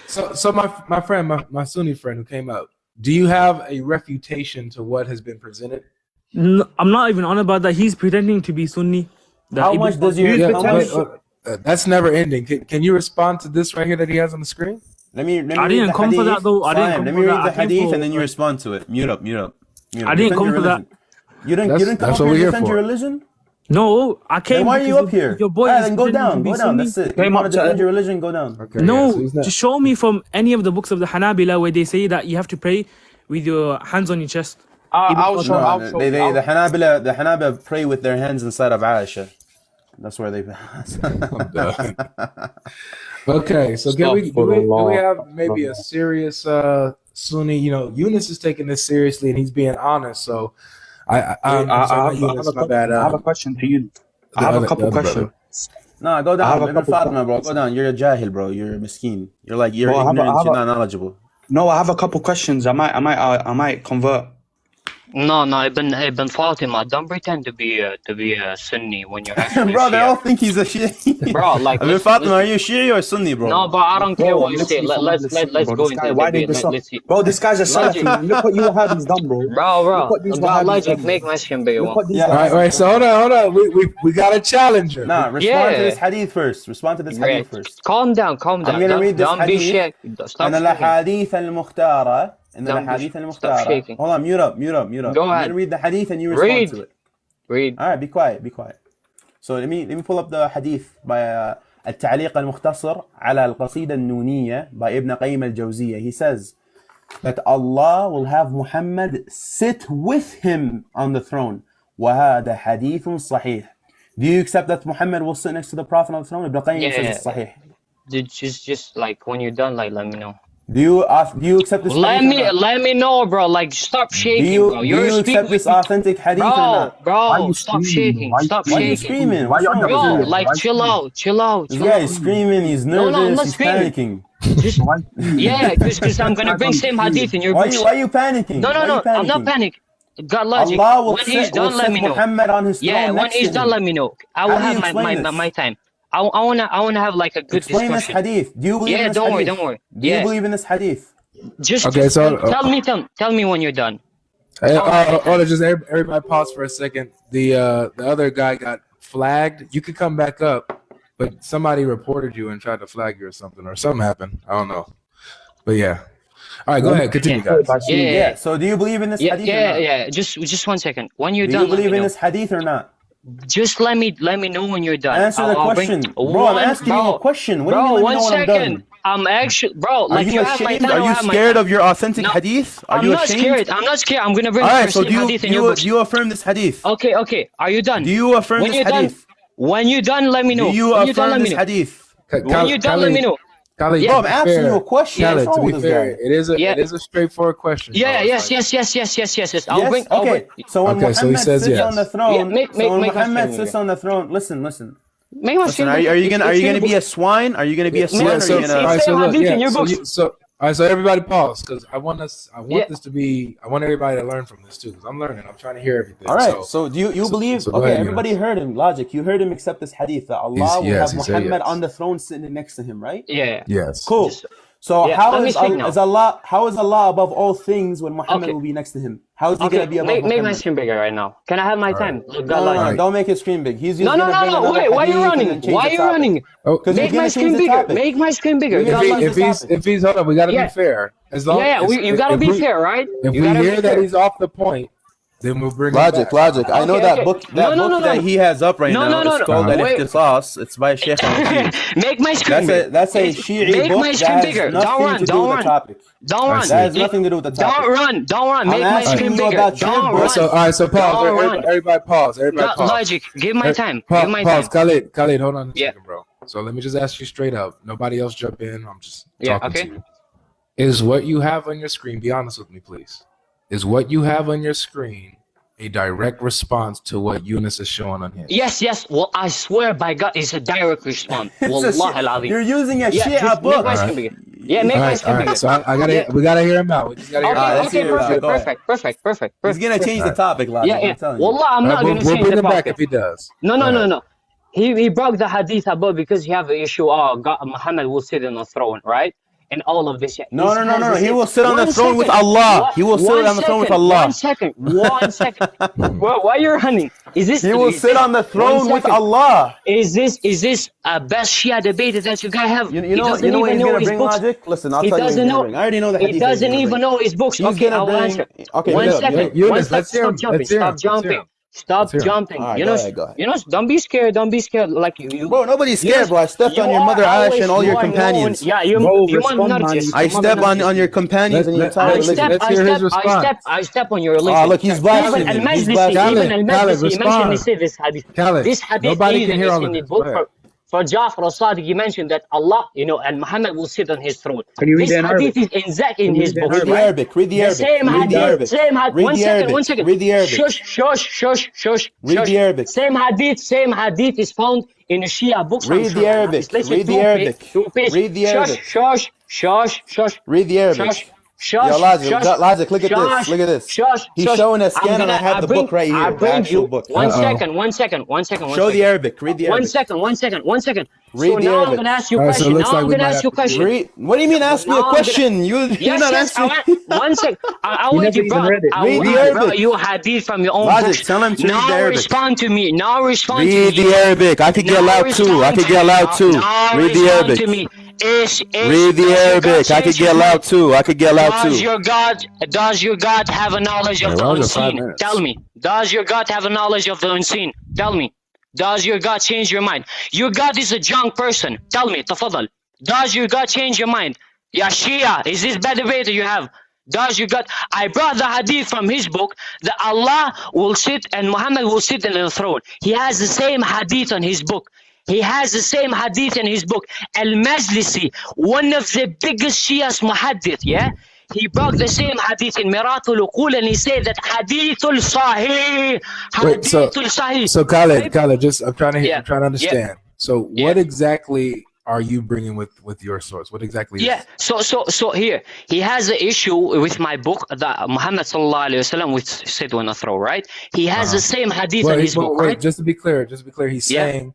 So my friend, my Sunni friend who came up, do you have a refutation to what has been presented? No, I'm not even on about that. He's pretending to be Sunni. How much does your that's never ending. Can you respond to this right here that he has on the screen? Let me I didn't come for that though. Let me read the hadith and then you respond to it. Mute up. I didn't come for that. You didn't come up here to defend your religion? No, I came. Then why are you up here? Your boy then go down. That's it. You want to defend your religion? Go down. Okay, no, just show me from any of the books of the Hanabila where they say that you have to pray with your hands on your chest. I'll show. The Hanabila pray with their hands inside of Aisha. That's where they. Okay, so do we have maybe a serious Sunni? You know, Yunus is taking this seriously and he's being honest. So I have a question to you. I have a couple questions. No, go down. Ibn Fatima, bro. Go down. You're a jahil, bro. You're a miskeen. You're ignorant. You're not knowledgeable. No, I have a couple questions. I might convert. No, Ibn Fatima, don't pretend to be a Sunni when you're actually bro, they Shia. all think he's a Shia. Bro, like Ibn Fatima, are you Shia or Sunni, bro? No, but I don't care what you say. Let's go into the debate. Let's see. Bro, this guy's a Salafi. Look what you have done, bro. Bro. GodLogic, make my screen bigger one. Yeah. All right. So hold on. We got a challenger. Nah, respond to this hadith first. Calm down. I'm gonna read this don't be hadith. Stop أن الأحاديث المختارة. Stop shaking. Hold on, mute up. Go I'm ahead. gonna read the hadith and you respond to it. Read. Alright, be quiet. So let me pull up the hadith by التعليق المختصر على القصيدة النونية by Ibn Qayyim al-Jawziyya. He says that Allah will have Muhammad sit with him on the throne. وهذا حديث صحيح. Do you accept that Muhammad will sit next to the Prophet on the throne? Ibn Qayyim says it's صحيح. Just like when you're done, like let me know. Do you accept this? Let me know, bro. Like stop shaking, bro. Do you accept this authentic hadith or not? Bro, stop shaking. Stop shaking. Why are you screaming? Bro, like chill out. This guy is screaming. He's nervous. He's panicking. Because I'm gonna bring same hadith in your books. Why are you panicking? No. I'm not panicking. GodLogic. Allah will when he's done, let me know. Muhammad on his throne when he's done, let me know. I will have my time. I wanna have like a good discussion. This hadith. Do you believe in this hadith? Don't worry. Do you believe in this hadith? Tell me when you're done. Just everybody pause for a second. The other guy got flagged. You could come back up, but somebody reported you and tried to flag you or something happened. I don't know. But yeah. All right, go ahead. Continue, guys. Yeah. So do you believe in this hadith? Yeah. Just 1 second. When you're done, do you believe in this hadith or not? Just let me know when you're done. Answer the question. Bro, I'm asking you a question. What do you mean let me know when I'm done? I'm actually, bro, like you have my time. Are you scared of your authentic hadith? I'm not scared. I'm gonna bring the so hadith in your books. Do you affirm this hadith? Okay. Are you done? Do you affirm this hadith? When you're done, let me know. Do you affirm this hadith? When you're done, let me know. Khalid, bro, I'm asking you a question. Khalid, to be fair, it is a straightforward question. Yes. Okay. So when Muhammad sits on the throne, listen. Are you gonna be a swine? Are you gonna be a swine? All right, so everybody pause because I want everybody to learn from this too because I'm learning. I'm trying to hear everything. All right, so do you believe? So okay, everybody heard him. Logic, you heard him accept this hadith that Allah will have Muhammad on the throne sitting next to him, right? Yeah. Yes. Cool. So how is Allah above all things when Muhammad will be next to him? How is he going to be above Muhammad? Make my screen bigger right now. Can I have my time? No, don't make it screen big. He's no. Wait, why are you running? Make my screen bigger. Make my screen bigger. If he's hold on, we got to be fair. You got to be fair, right? If we hear that he's off the point, then we'll bring Logic. I know that book that he has up right now. It's called Al-Ikhtisas. It's by Sheikh Make my screen bigger. That's a Shi'i book that has nothing to do with the topic. Don't run. That has nothing to do with the topic. Don't run. Make my screen bigger. Don't run. All right, so pause. Everybody pause. Logic. Give my time. Pause. Khalid, hold on a second, bro. So let me just ask you straight up. Nobody else jump in. I'm just talking to you. Is what you have on your screen, be honest with me, please. Is what you have on your screen a direct response to what Yunus is showing on here? Yes. Well, I swear by God, it's a direct response. Wallahi al-azim. You're using a Shia book. Make my screen bigger. So we gotta hear him out. We just gotta hear him out. Okay, perfect. He's gonna change the topic, Logic. Wallah, I'm not gonna change the topic. We'll bring him back if he does. No. He broke the hadith about because he have the issue. God, Muhammad will sit on the throne, right? and all of this. No. He will sit on the throne with Allah. He will sit on the throne with Allah. 1 second. Bro, why you're running? He will sit on the throne with Allah. Is this best Shia debate that you guys have? You know when he's gonna bring logic? Listen, I'll tell you what he's gonna bring. I already know the hadith. He doesn't even know his books. Okay, I'll answer. Okay, 1 second. Eunice, Stop jumping. Stop jumping. Right, Yunus, don't be scared. Don't be scared. Like you. Bro, nobody's scared, bro. I stepped on your mother Aisha and all your companions. Yeah, you Narjis. I step on your companions and your entire religion. Let's hear his response. I step on your religion. Oh, look, he's blaspheming. Even Al-Majlisi mentioned he said this hadith. This hadith nobody can hear all in of the this. book for Ja'far al-Sadiq. He mentioned that Allah, and Muhammad will sit on his throne. Can you read this in hadith Arabic? is exact in his book. Read the Arabic. Read the Arabic. Same hadith. One second. Read the Arabic. Shush. Read the Arabic. Same hadith is found in the Shia books. Read the Arabic. Read the Arabic. Read the Arabic. Shush. Read the Arabic. Yo, Logic, look at this. He's showing a scan and I have the book right here. The actual book. One second. Show the Arabic. Read the Arabic. One second. Read So the now Arabic. I'm gonna ask you a question. What do you mean ask me a question? You're not answering. 1 second. I already brought you hadith from your own Logic, books. tell him to read the Now Arabic. respond to me. Read the Arabic. I could get loud too. Read the Arabic. Read the Arabic. I could get loud too. Does your God have a knowledge of the unseen? Tell me. Does your God have a knowledge of the unseen? Tell me. Does your God change your mind? Your God is a young person. Tell me, tafadal. Does your God change your mind? Ya Shia, is this bad debate you have? Does your God? I brought the hadith from his book that Allah will sit and Muhammad will sit in the throne. He has the same hadith on his book. Al-Majlisi, one of the biggest Shias muhaddith, yeah? He brought the same hadith in Miratul Uqul and he said that hadithul sahih. So Khaled, just I'm trying to understand. So what exactly are you bringing with your source? What exactly? So here he has an issue with my book that Muhammad sallallahu alaihi wasallam would sit on a throne, right? He has the same hadith in his book, right? Just to be clear, he's saying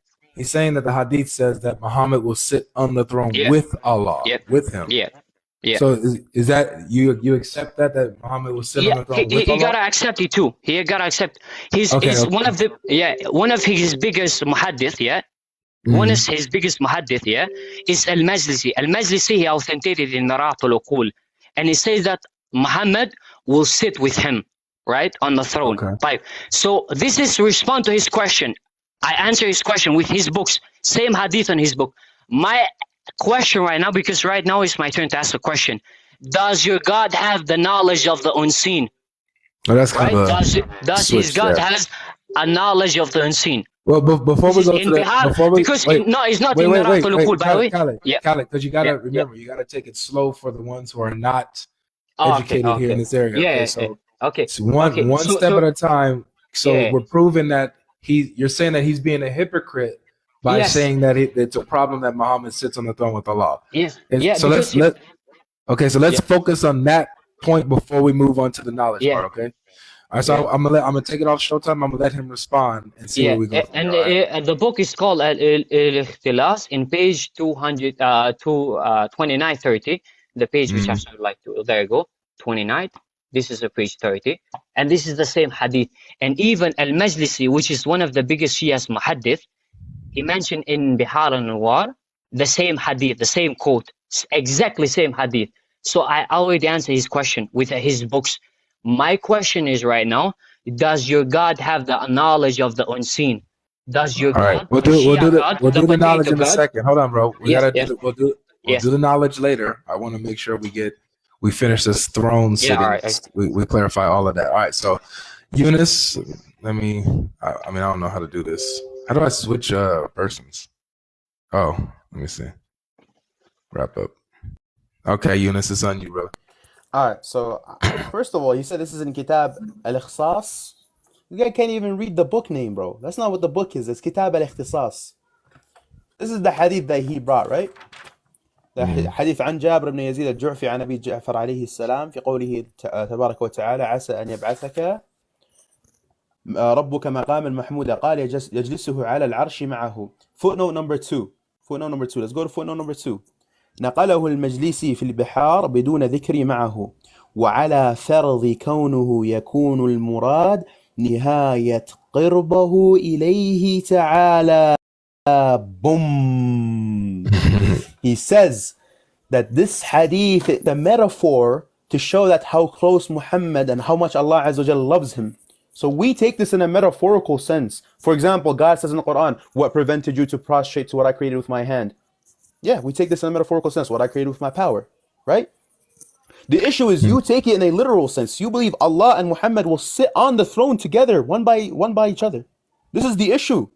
that the hadith says that Muhammad will sit on the throne with Allah, with him. Yeah. So is that you accept that Muhammad will sit on the throne with Allah? He gotta accept it too. He gotta accept. He's one of his biggest muhaddith. One of his biggest muhaddith. Is Al-Majlisi. Al-Majlisi he authenticated in Miratul Uqul, and he says that Muhammad will sit with him, right, on the throne. Okay. So this is respond to his question. I answer his question with his books, same hadith on his book. My question right now, because right now it's my turn to ask a question. Does your God have the knowledge of the unseen? Well, that's kind of does his God has a knowledge of the unseen? Well, before we go to that, it's not in Miratul Uqul, by the way. Khaled, because you gotta remember, you gotta take it slow for the ones who are not educated here in this area. So one step at a time. So we're proving that you're saying that he's being a hypocrite by saying that it's a problem that Muhammad sits on the throne with Allah. So let's focus on that point before we move on to the knowledge part. Okay. All right, so I'm gonna take it off Showtime. I'm gonna let him respond and see where we go. And the book is called Al-Ikhtilas in page 2930. The page which I would like to. There you go, 29. This is a page 30, and this is the same hadith. And even Al-Majlisi, which is one of the biggest Shias muhaddith, he mentioned in Bihar al-Anwar the same hadith, the same quote, exactly same hadith. So I already answered his question with his books. My question is right now: does your God have the knowledge of the unseen? Does your God? All right, we'll do the knowledge in a second. Hold on, bro. We'll do the knowledge later. I want to make sure we finish this throne sitting. We clarify all of that. All right, so Eunice, I don't know how to do this. How do I switch persons? Oh, let me see. Wrap up. Okay, Eunice, it's on you, bro. All right, so first of all, he said this is in Kitab al-Ikhtisas. You guy can't even read the book name, bro. That's not what the book is. It's Kitab al-Ikhtisas. This is the hadith that he brought, right? The hadith عن جابر بن يزيد الجعفي عن أبي جعفر عليه السلام في قوله تبارك وتعالى عسى أن يبعثك ربك مقاما محمودا قال يجلسه على العرش معه. Footnote number 2. Let's go to footnote number 2. نقله المجلسي في البحار بدون ذكر معه وعلى فرض كونه يكون المراد نهاية قربه إليه تعالى. Boom. He says that this hadith, the metaphor to show that how close Muhammad and how much Allah Azza wa Jalla loves him. So we take this in a metaphorical sense. For example, God says in the Quran, what prevented you to prostrate to what I created with my hand? Yeah, we take this in a metaphorical sense, what I created with my power, right? The issue is you take it in a literal sense. You believe Allah and Muhammad will sit on the throne together, one by each other. This is the issue.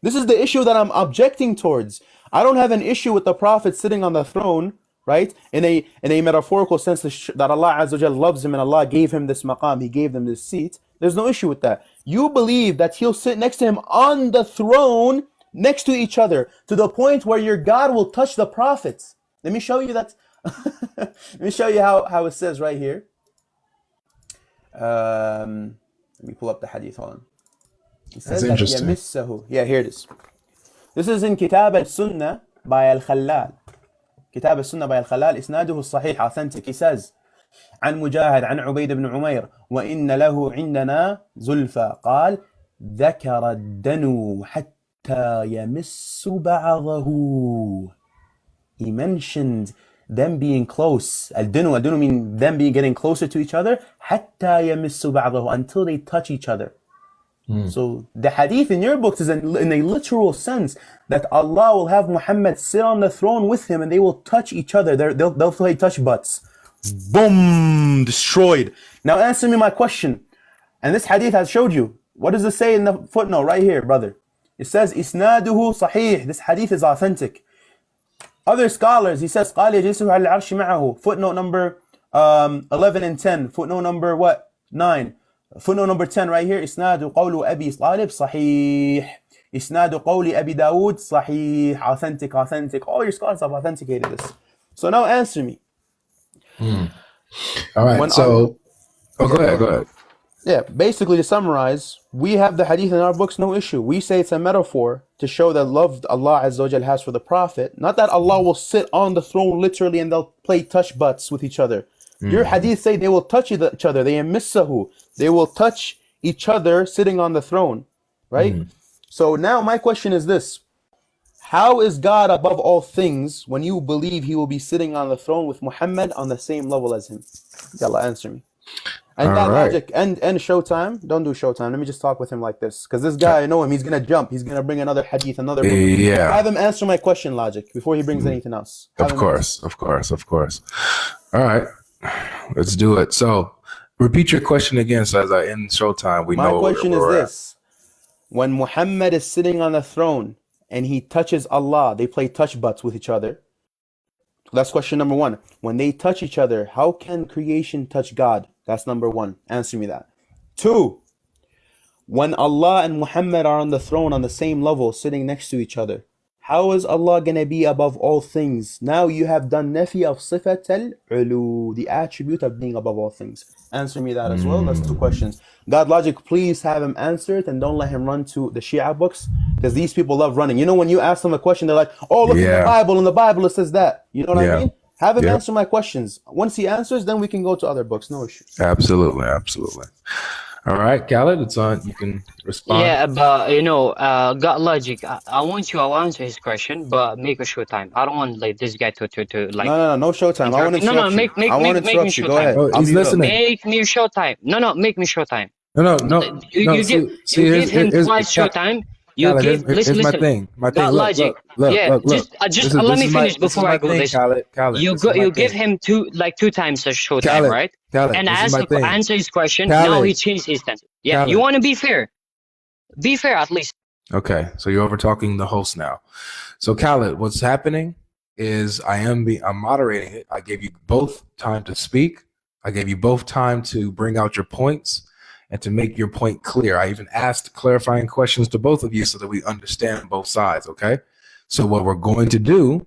This is the issue that I'm objecting towards. I don't have an issue with the Prophet sitting on the throne, right? In a metaphorical sense that Allah Azza wa Jalla loves him and Allah gave him this maqam, he gave them this seat. There's no issue with that. You believe that he'll sit next to him on the throne, next to each other, to the point where your God will touch the prophets. Let me show you that. Let me show you how it says right here. Let me pull up the hadith. Hold on. It says that يمسه. Yeah, here it is. This is in Kitab al-Sunnah by al-Khallal. Kitab al-Sunnah by al-Khallal. إسناده الصحيح, authentic. He says, عن مجاهد عن عبيد بن عمير وإن له عندنا زلفى قال ذكر الدنو حتى يمس بعضه. He mentioned them being close. Al-dunu mean them getting closer to each other. حتى يمس بعضه, until they touch each other. So the hadith in your books is in a literal sense that Allah will have Muhammad sit on the throne with him and they will touch each other. They'll play touch butts. Boom! Destroyed. Now answer me my question. And this hadith has showed you. What does it say in the footnote right here, brother? It says, Isnaduhu sahih. This hadith is authentic. Other scholars, he says, قال يجلسه على العرش معه. Footnote number 11 and 10. Footnote number what? 9. Footnote number 10 right here. إسناد قول أبي طالب صحيح. إسناد قول أبي داود صحيح. Authentic. All your scholars have authenticated this. So now answer me. All right. Go ahead. Yeah, basically to summarize, we have the hadith in our books, no issue. We say it's a metaphor to show the love Allah Azza wa Jal has for the Prophet. Not that Allah will sit on the throne literally and they'll play touch butts with each other. Your hadith say they will touch each other. They emissahu. They will touch each other sitting on the throne. Right? So now my question is this. How is God above all things when you believe he will be sitting on the throne with Muhammad on the same level as him? Yalla, answer me. And GodLogic, and Showtime. Don't do Showtime. Let me just talk with him like this. Because this guy, I know him. He's going to jump. He's going to bring another hadith, another book. Yeah. Have him answer my question, Logic, before he brings anything else. Of course. All right. Let's do it. So, repeat your question again so as I end Showtime. My question is this. When Muhammad is sitting on the throne, and he touches Allah, they play touch butts with each other. That's question number 1. When they touch each other, how can creation touch God? That's number 1. Answer me that. 2. When Allah and Muhammad are on the throne on the same level, sitting next to each other, how is Allah going to be above all things? Now you have done nafi of sifat al-ulu, the attribute of being above all things. Answer me that as well. That's 2 questions. GodLogic, please have him answer it and don't let him run to the Shia books because these people love running. You know, when you ask them a question, they're like, oh, look at the Bible. In the Bible, it says that. You know what I mean? Have him answer my questions. Once he answers, then we can go to other books. No issue. Absolutely. All right, Khaled, it's on. You can respond. Yeah, but GodLogic, I want you to answer his question, but make a short time. I don't want like this guy to like. No showtime. I want to interrupt you. Make me short Go ahead. He's listening. Make me short time. Make me short time. No. You give him twice short time. Listen. My thing. GodLogic. Just let me finish before I go. You give him two times a short time, right? And answer his question. Now he changed his stance. Yeah, you want to be fair. Be fair at least. Okay, so you're over talking the host now. So Khaled, what's happening is I'm moderating it. I gave you both time to speak. I gave you both time to bring out your points and to make your point clear. I even asked clarifying questions to both of you so that we understand both sides, okay? So what we're going to do,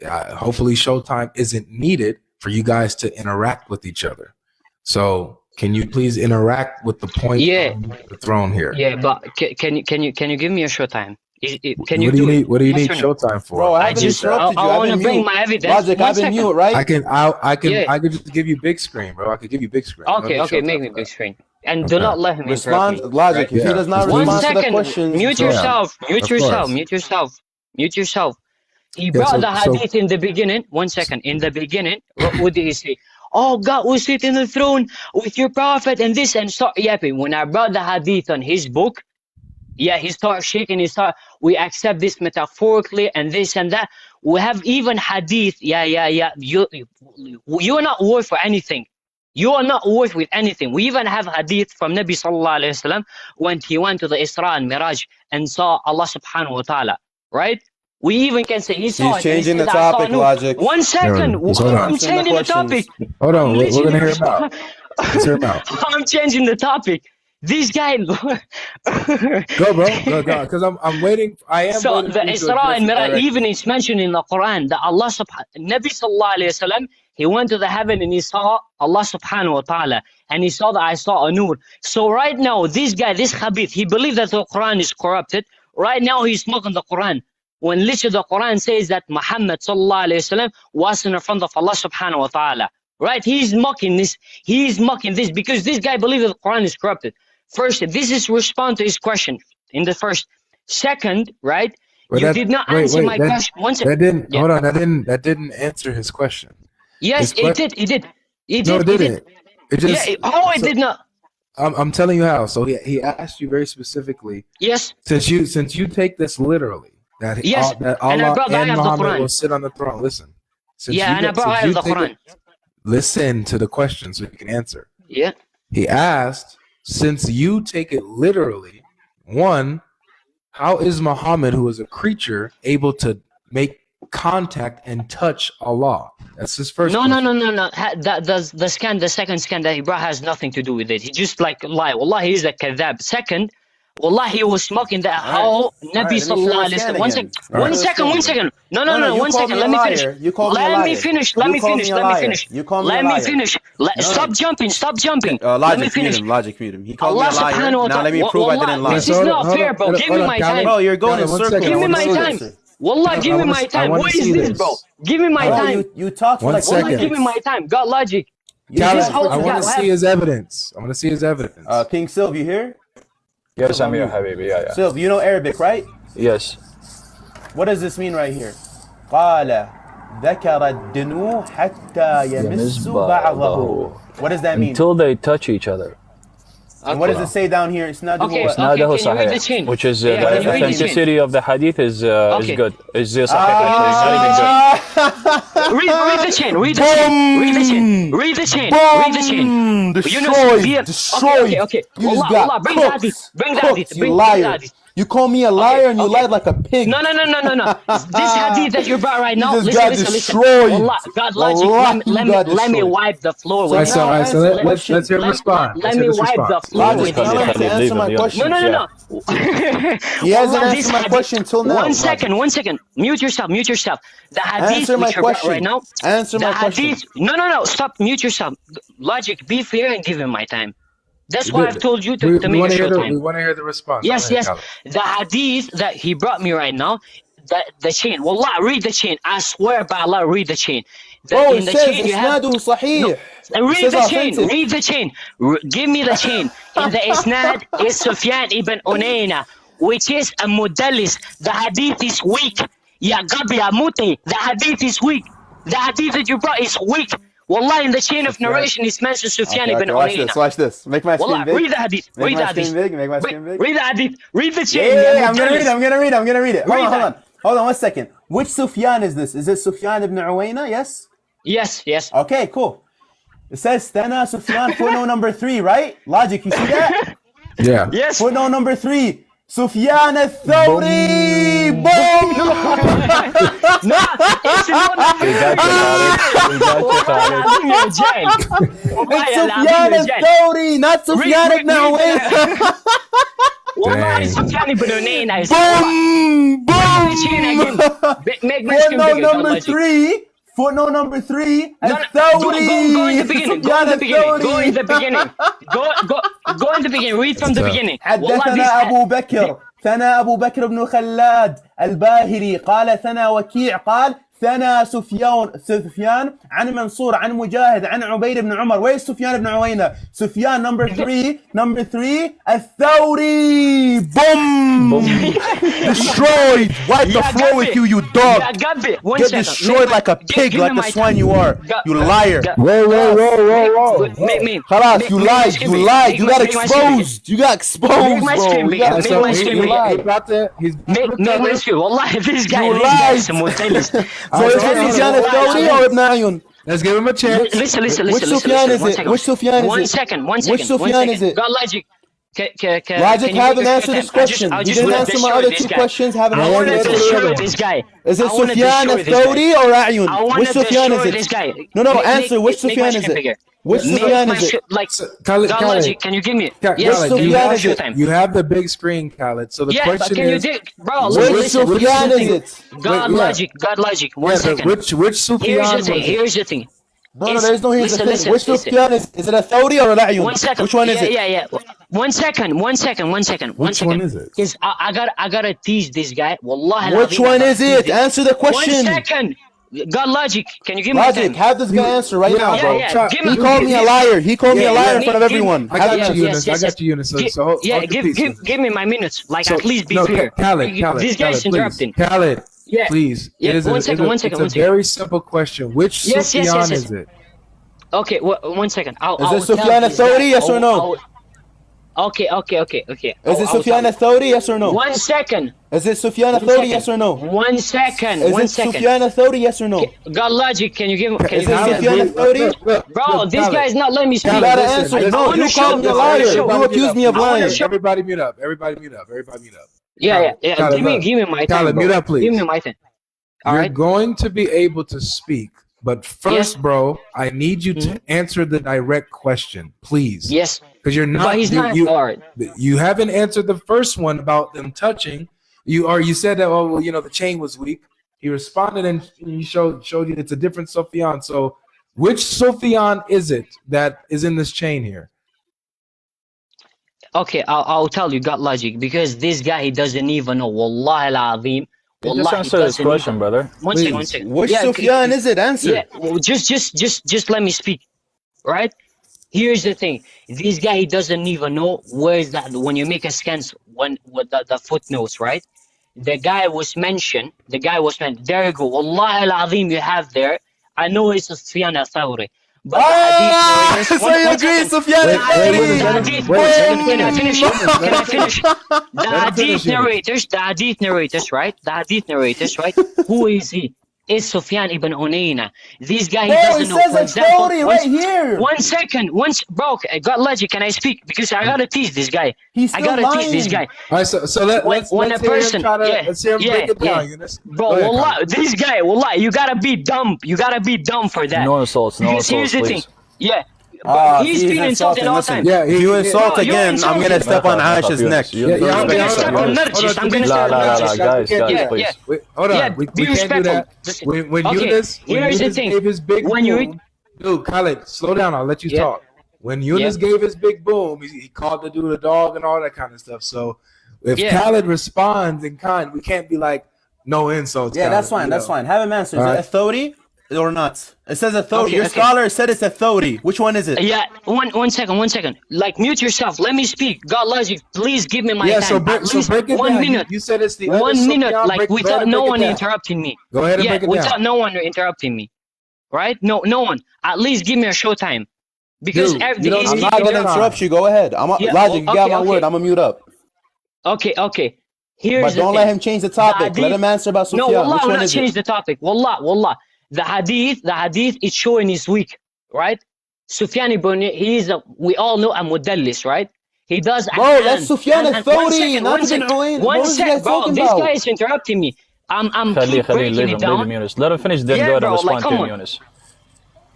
hopefully Showtime isn't needed for you guys to interact with each other. So can you please interact with the point on the throne here? Yeah, but can you give me a short time? Can you do it? What do you need Showtime for? Bro, I want to bring my evidence. Logic, I've been mute, right? I could just give you big screen, bro. I could give you big screen. Okay, make me big screen. And do not let him respond. interrupt me. Logic, if he does not respond to the questions, mute yourself. He brought the hadith in the beginning. 1 second. In the beginning, what did he say? Oh, God will sit in the throne with your prophet and this and start yapping. When I brought the hadith on his book, he started shaking. We accept this metaphorically and this and that. We have even hadith. You are not worth for anything. You are not worth with anything. We even have hadith from Nabi sallallahu alayhi wasallam when he went to the Isra and Miraj and saw Allah subhanahu wa ta'ala. Right? We even can say he saw. He's changing the topic, Logic. 1 second. I'm changing the topic. Hold on. We're gonna hear him out. Let's hear him out. I'm changing the topic. This guy. Go, bro. Go. Because I'm waiting. I am. So the Isra and Miraj, even it's mentioned in the Quran that Allah Nabi sallallahu alayhi wasallam, he went to the heaven and he saw Allah subhanahu wa ta'ala, and he saw that I saw a nur. So right now, this guy, this Khabith, he believes that the Quran is corrupted. Right now, he's smoking the Quran. When literally the Quran says that Muhammad sallallahu alayhi wasallam was in front of Allah subhanahu wa ta'ala. Right? He's mocking this. He's mocking this because this guy believes that the Quran is corrupted. First, this is response to his question in the first. Second, right? You did not answer my question. Hold on. That didn't answer his question. Yes, it did. It did. No, it didn't. It just. It did not. I'm telling you how. So he asked you very specifically. Yes. Since you take this literally, that Allah and Muhammad will sit on the throne. Listen. And I brought out the Quran. Listen to the question so you can answer. Yeah. He asked, since you take it literally, one, how is Muhammad, who is a creature, able to make contact and touch Allah? That's his first question. No. The second scan that he brought has nothing to do with it. He just like lie. Wallah, he is a kadhab. Second, wallah, he was smoking that how Nabi sallallahu alayhi wa sallam. 1 second. No, 1 second. Let me finish. Let me finish. Stop jumping. Logic, mute him. He called me a liar. Now let me prove I didn't lie. This is not fair, bro. Give me my time. Bro, you're going in circles. Give me my time. Wallah, give me my time. What is this, bro? Give me my time. You talked for like 1 second. Give me my time. GodLogic. I want to see his evidence. King Silv, you here? Yes, I'm here, Habibi. Yeah. Silv, you know Arabic, right? Yes. What does this mean right here? قال ذكر الدنو حتى يمس بعضه. What does that mean? Until they touch each other. And what does it say down here? Can you read the chain? Which is the authenticity of the hadith is good. Is this read the chain. Read the chain. Destroyed. Okay. Allah, bring the hadith. You liar. You call me a liar and you lied like a pig. No. This hadith that you brought right now, listen. Allah, GodLogic, let me wipe the floor with it. Let's hear him respond. Let me wipe the floor with it. Answer my question. No. He hasn't answered my question till now. 1 second. Mute yourself. The hadith which you brought right now. Answer my question. No. Stop. Mute yourself. Logic, be fair and give him my time. That's why I've told you to make a short time. We want to hear the response. Yes. The hadith that he brought me right now, the chain. Wallah, read the chain. I swear by Allah, read the chain. In the chain, you have... Read the chain. Give me the chain. In the isnad is Sufyan ibn Unayna, which is a mudallis. The hadith is weak. Ya Gabi Amuti, the hadith is weak. The hadith that you brought is weak. Wallah, in the chain of narration, it's mentioned Sufyan ibn Uyayna. Watch this. Make my screen big. Read the hadith. Make my screen big. Read the hadith. Read the chain. Yeah, I'm gonna read it. Hold on 1 second. Which Sufyan is this? Is it Sufyan ibn Uyayna? Yes? Yes. Okay, cool. It says Stana Sufyan, footnote number 3, right? Logic, you see that? Yeah. Yes. Footnote number 3. Sufyan al-Thawri. Boom! No, it's not number 3. It's Sufyan al-Thawri, not Sufyan ibn Uyayna. Wallahi, Sufyan ibn Uyayna. Boom! Footnote number 3. Al-Thawri. Go in the beginning. Go in the beginning. Read from the beginning. حدثنا أبو بكر ثنى أبو بكر بن خلاد الباهلي قال ثنى وكيع قال ثنى سفيان عن منصور عن مجاهد عن عبيد بن عمر. Where's سفيان بن عوينة? سفيان number three الثوري. Boom. Destroyed. Wipe the floor with you dog. Get destroyed like a pig, like the swine you are. You liar. Whoa. خلاص, you lied. You got exposed. You got exposed, bro. This guy lied. So is it Sufyan al-Thawri or Ibn Ayun? Let's give him a chance. Listen. Which Sufyan is it? Which Sufyan is it? One second. Which Sufyan is it? GodLogic. Logic, haven't answered this question. You didn't answer my other two questions. Haven't answered this guy. Is it Sufyan al-Thawri or Ayun? Which Sufyan is it? No, answer. Which Sufyan is it? Which Sufyan is it? Like, GodLogic, can you give me? Yes, Sufyan, you have the big screen, Khaled. So the question is, which Sufyan is it? GodLogic. One second. Which Sufyan? Here's the thing. No, there's no here's the thing. Which Sufyan is it a Thawri or an Ayun? 1 second. Which one is it? Yeah. 1 second. Which one is it? Because I gotta tease this guy. Wallahi. Which one is it? Answer the question. 1 second. GodLogic, can you give me Logic, have this guy answer right now, bro. He called me a liar. He called me a liar in front of everyone. I got you, Eunice. So give me my minutes. Like, at least be fair. Khaled, this guy's interrupting. Khaled, please. One second. It's a very simple question. Which Sufyan is it? Okay, 1 second. Is it Sufyan al-Thawri, yes or no? Okay. Is it Sufyan al-Thawri, yes or no? 1 second. Is it Sufyan al-Thawri, yes or no? 1 second. Is it Sufyan al-Thawri, yes or no? GodLogic, can you give him? Is it Sufyan al-Thawri? Bro, this guy is not letting me speak. You gotta answer. No, you called me a liar. You accused me of lying. Everybody mute up. Yeah. Give me my time. Khaled, mute up, please. Give me my time. You're going to be able to speak, but first, bro, I need you to answer the direct question, please. Yes. Because you're not. But he's not hard. You haven't answered the first one about them touching. You said that the chain was weak. He responded and he showed you it's a different Sufyan. So which Sufyan is it that is in this chain here? Okay, I'll tell you, GodLogic, because this guy, he doesn't even know. Wallahi al-Azim. Just answer this question, brother. One second. Which Sufyan is it? Answer. Yeah, well, just let me speak. Right? Here's the thing. This guy, he doesn't even know where is that. When you make a scan, with the footnotes, right? The guy was mentioned. There you go. Wallahi al-Azim, you have there. I know it's Sufyan al-Thawri. But so you agree, Sufyan al-Thawri? Can I finish? The hadith narrators, right? Who is he? Is Sufyan ibn Unayna. This guy, he doesn't know. For example, right here. 1 second. Bro, GodLogic, can I speak? Because I gotta tease this guy. I gotta tease this guy. All right, so let's hear him break it down, Eunice. Bro, wallah, this guy, wallah, you gotta be dumb. For that. No insults, here's the please. thing. Yeah. He's been insulted all the time. Yeah, if you insult again, I'm gonna step on Aisha's neck. I'm gonna step on Narjis. Guys, please. Hold on. We can't do that. When Eunice gave his big boom, dude, Khaled, slow down. I'll let you talk. When Eunice gave his big boom, he called the dude a dog and all that kind of stuff. So if Khaled responds in kind, we can't be like, no insults. Yeah, Khaled, that's fine. Have him answer. Is it authority or not? It says authority. Your scholar said it's authority. Which one is it? Yeah, one second. Like, mute yourself. Let me speak. GodLogic, please give me my time. So break it 1 down. minute. You said it's the 1 minute, like, without no one interrupting me. Go ahead and break it down. Without no one interrupting me. Right? No one. At least give me a show time. Because I'm not gonna interrupt you. Go ahead. Logic, you got my word. I'm gonna mute up. Okay. But don't let him change the topic. Let him answer about Sufyan. No, wallah, Which one is change the topic. Wallah. The hadith is showing is weak, right? Sufyan ibn, we all know a mudallis, right? He does. Bro, that's Sufyan al-Thawri, not Ibn Uwayn. One second, bro. This guy is interrupting me. I'm keep breaking it down. Let him finish, then go ahead and respond to him, Eunice.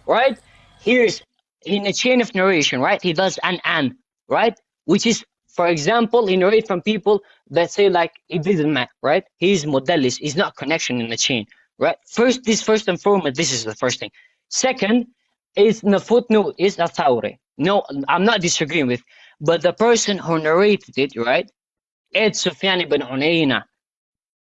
Right? Here's in a chain of narration, right? He does an, right? Which is, for example, he narrates from people that say like it didn't matter, right? He's mudallis. He's not connection in the chain. Right. First and foremost, this is the first thing. Second, is the footnote is a Thawri. No, I'm not disagreeing with, but the person who narrated it, right? It's Sufyan ibn Uyayna.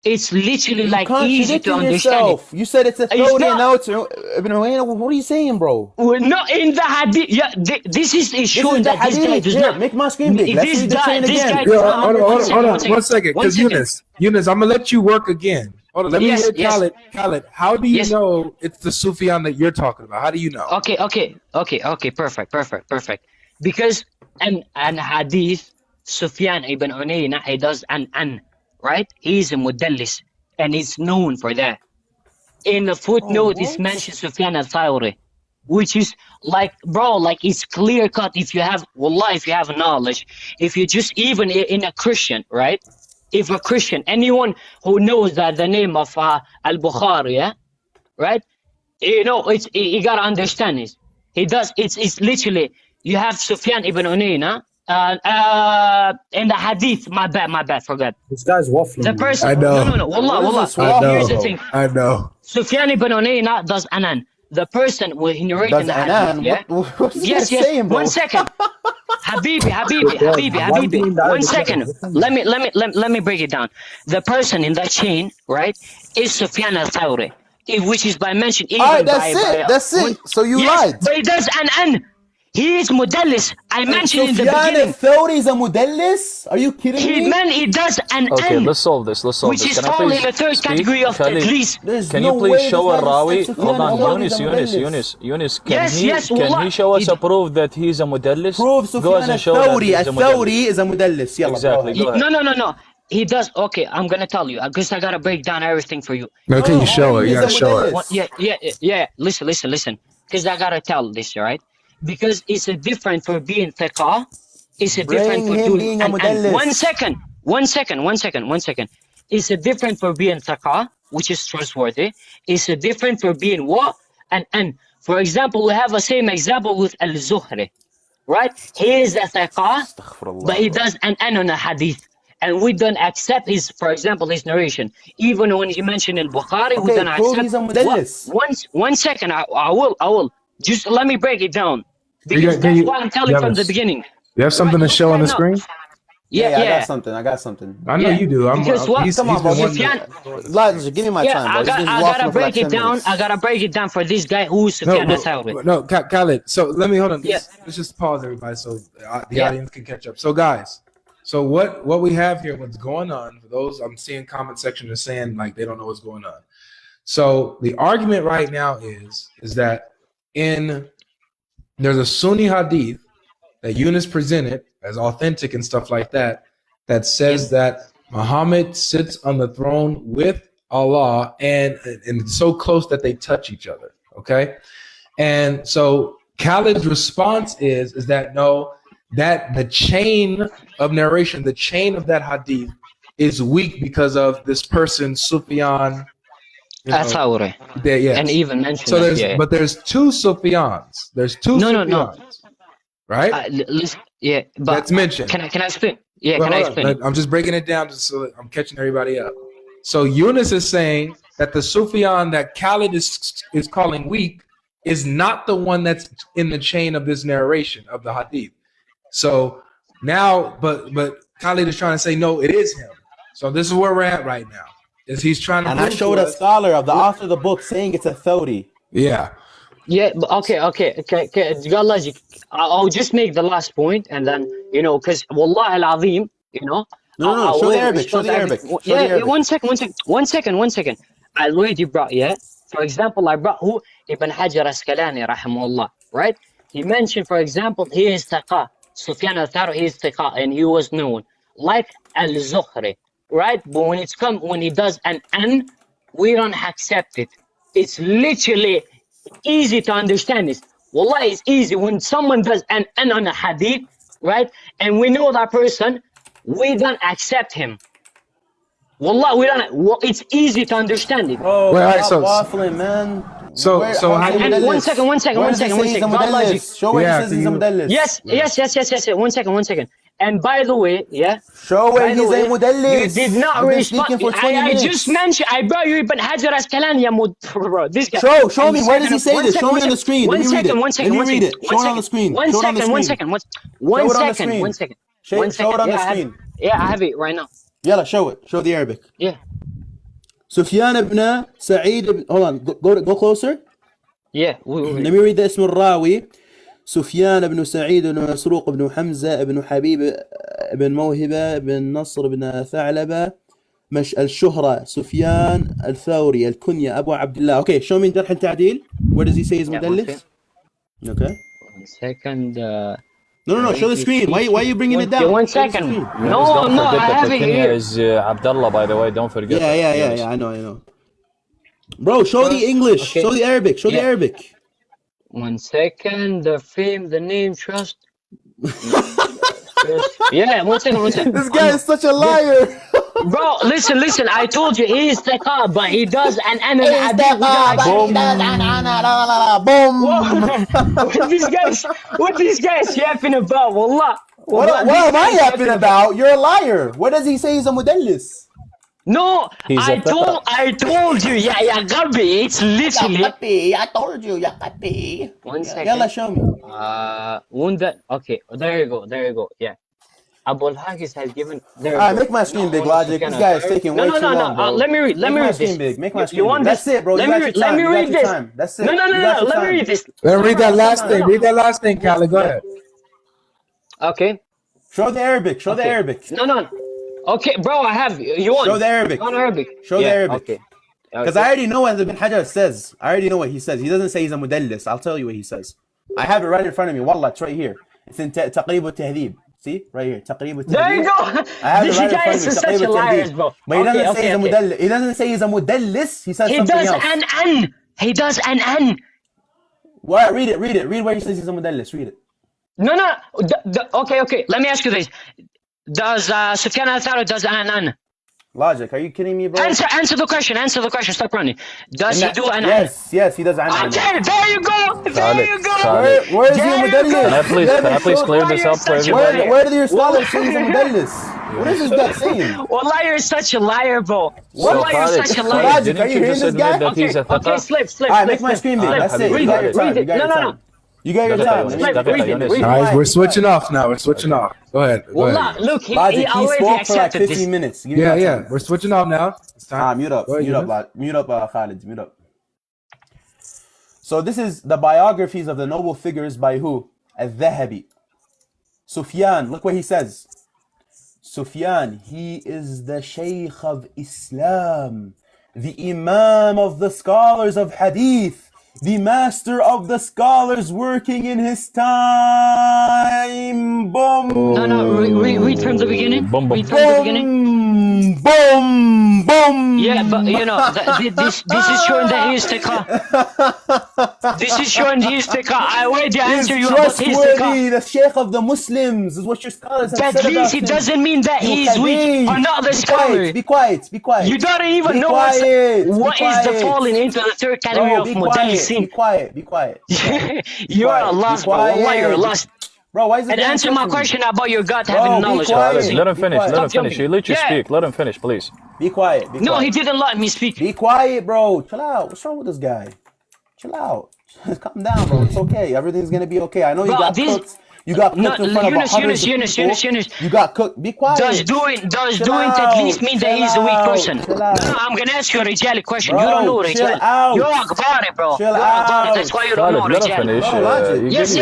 It's literally You like easy to understand. Yourself. You said it's a Thawri and now it's Ibn Uyayna. What are you saying, bro? No, in the hadith. Yeah, this is showing that this guy does not. Make my screen big. Let's read the chain again. Hold on, 1 second. Because Yunus, I'm gonna let you work again. Hold on, let me hear Khaled. Khaled, how do you know it's the Sufyan that you're talking about? How do you know? Okay. Perfect. Because an hadith, Sufyan ibn Uyayna, he does an. Right? He's a mudallis, and he's known for that. In the footnote, it's mentioned Sufyan al-Thawri, which is like, bro, like it's clear cut. If you have knowledge, if you just even in a Christian, right? If a Christian, anyone who knows that the name of al-Bukhari, yeah, right? You know, you gotta understand this. It's literally, you have Sufyan ibn Uyayna. In the hadith, my bad, forgot. This guy's waffling. The person, I know. No, wallah. Here's the thing. I know. Sufyan ibn Uyayna does anan. The person who narrating the hadith, yeah? Yes. Saying, 1 second. Habibi. 1 second. Let me break it down. The person in that chain, right, is Sufyan al-Thawri, which is by mention. Alright, that's it. So you lied. But he does an. He is mudallis. I mentioned in the beginning. Sufyan al-Thawri is a mudallis? Are you kidding me? He does an Okay, let's solve this. Which is falling in the third category of tadlis. Can you please show a Rawi? Hold on, Yunus. Can he show us a proof that he's a mudallis? Prove Sufyan al-Thawri is a mudallis. Exactly. Go ahead. No. He does. Okay, I'm gonna tell you because I gotta break down everything for you. Okay, you show it. You gotta show it. Yeah. Listen. Because I gotta tell this, right? Because it's a different for being thiqa. It's a different for doing a mudallis. 1 second. It's a different for being thiqa, which is trustworthy. It's a different for being what? And for example, we have the same example with al-Zuhri, right? He is a thiqa, but he does an on a hadith. And we don't accept for example, his narration. Even when he mentioned in Bukhari, we don't accept. He's a mudallis. 1 second, I will. Just let me break it down. Because that's why I'm telling from the beginning. You have something to show on the screen? Yeah. I got something. I know you do. Come on, bro. Give me my time, bro. I gotta break it down. I gotta break it down for this guy who's Sufyan al-Thawri. No, Khaled. So let me hold on. Let's just pause, everybody, so the audience can catch up. So, guys, what we have here, what's going on? For those I'm seeing comment section are saying like they don't know what's going on. So the argument right now is that there's a Sunni hadith that Yunus presented as authentic and stuff like that says that Muhammad sits on the throne with Allah and so close that they touch each other. Okay, and so Khaled's response is that no, that the chain of narration, the chain of that hadith is weak because of this person Sufyan. Thawri. Yes. And even mentioned. So there's two Sufyans. There's two Sufyans. No. Right? Listen, but that's mentioned. Can I explain? Yeah, can I explain? I'm just breaking it down just so I'm catching everybody up. So Yunus is saying that the Sufyan that Khaled is calling weak is not the one that's in the chain of this narration of the hadith. So now, but Khaled is trying to say no, it is him. So this is where we're at right now. Is he's trying to I showed a scholar of the author of the book saying it's a Thawri. Yeah. But okay. GodLogic. I'll just make the last point and then because Wallah al-Azim, No, show the Arabic. Yeah, 1 second. I already brought, for example, I brought who? Ibn Hajar Asqalani, rahimahullah, right? He mentioned, for example, he is thiqa. Sufyan al-Thawri, he is thiqa, and he was known. Like al-Zuhri, right? But when he does an, we don't accept it. It's literally easy to understand this. Wallah, it's easy. When someone does an on a hadith, right? And we know that person, we don't accept him. Wallah, we don't. It's easy to understand it. Oh, stop waffling, man. So one second. GodLogic. Show where he says he's a mudallis. Yes. 1 second. And by the way, show where he's a mudallis. You did not respond. I just mentioned. I brought you Ibn Hajar Asqalani, bro. This guy. Show me. Where does he say this? Show me on the screen. One second. Show it on the screen. One second. Show it on the screen. Yeah, I have it right now. Yalla, show it. Show the Arabic. Yeah. Sufyan ibn Sa'id ibn... Hold on. Go closer. Yeah. Let me read the اسم الراوي. سفيان بن سعيد بن مسروق بن حمزة بن حبيب بن موهبة بن نصر بن ثعلبة مش الشهرة سفيان الثوري الكنية أبو عبد الله. Okay, show me جرح التعديل. Where does he say he's مدلس? Okay. 1 second. No, show the screen. Why are you bringing it down? 1 second. No, Don't I forget that have the it Kenya here. is Abdullah, by the way. Don't forget. Yeah. I know. Bro, show the English. Okay. Show the Arabic. Show the Arabic. 1 second. The film, the name, trust. Yeah, 1 second. This guy is such a liar. Bro, listen. I told you he is thiqa, but he does an hadith. Boom. What these guys yapping about? Wallah. What am I yapping about? You're a liar. What does he say he's a mudallis? No, I told you, yeah, Gabi. It's literally. I told you, ya Qabi. 1 second. Yalla, show me. Okay, there you go. Yeah. Abu al-Hagis has given. Make my screen big, Logic. This guy is taking way too long, bro. Let me read. Make my screen big. Make my screen big. That's it, bro. Let me read this. That's it. No. Let me read this. Let me read that last thing. Read that last thing, Khaled. Go ahead. Okay. Show the Arabic. Show the Arabic. No. Okay, bro, I have. You want? Show the Arabic. On Arabic. Show the Arabic. Okay. Because I already know what Ibn Hajar says. I already know what he says. He doesn't say he's a mudallis. I'll tell you what he says. I have it right in front of me. Wallah, it's right here. It's in Taqrib al-Tahdhib. See? Right here. Taqrib al-Tahdhib. There you go. I have This it right guy in is front of me. such a liar, bro. But he doesn't say he's a mudallis. He doesn't say he's a mudallis. He says something else. He does an. Well, read it. Read where he says he's a mudallis. Read it. No. Okay. Let me ask you this. Does Sufyan al-Thawri does an? Logic, are you kidding me, bro? Answer the question. Stop running. Does he do an? Yes, he does an. Okay, there you go. Where is he a mudallis? Can I please clear this up for everybody? Where do your scholars say he's a mudallis? What is this guy saying? Wallah, you're such a liar, bro. Wallah, you're such a liar. Logic, are you hearing this guy? Okay, slip. Alright, make my screen big. That's it. Read it. No. You got your time. Read it. All right, we're switching off now. Go ahead. Wallah, look, he Logic, he already spoke for like accepted 15 this. minutes. Yeah. We're switching off now. It's time. Mute up, Khalid. Mute up. So this is the biographies of the noble figures by who? Al-Dhahabi. Sufyan, look what he says. Sufyan, he is the Shaykh of Islam, the Imam of the scholars of Hadith, the master of the scholars working in his time. Boom. No. Read from the beginning. Read from the beginning. Boom. Yeah, but you know, this is showing that he is thiqa. This is showing he is thiqa. I already answered you about his thiqa. The Sheikh of the Muslims is what your scholars have said. That means it doesn't mean that he is weak or not the scholar. Be quiet. You don't even know what is the falling into the third category of mudallisin. Be quiet. You are lost, bro. Wallah, you're lost. Bro, why is it? And answer my question about your God having knowledge. Let him finish. He let you speak. Let him finish, please. Be quiet. No, he didn't let me speak. Be quiet, bro. Chill out. What's wrong with this guy? Chill out. Calm down, bro. It's okay. Everything's gonna be okay. I know you got cooked. You got cooked in front of hundreds of people. You got cooked. Be quiet. Does doing at least mean that he's a weak person? No, I'm gonna ask you a Rijali question. You don't know Rijali. You're a Ghafari, bro. You're a Ghafari. That's why you don't know Rijali. Yes.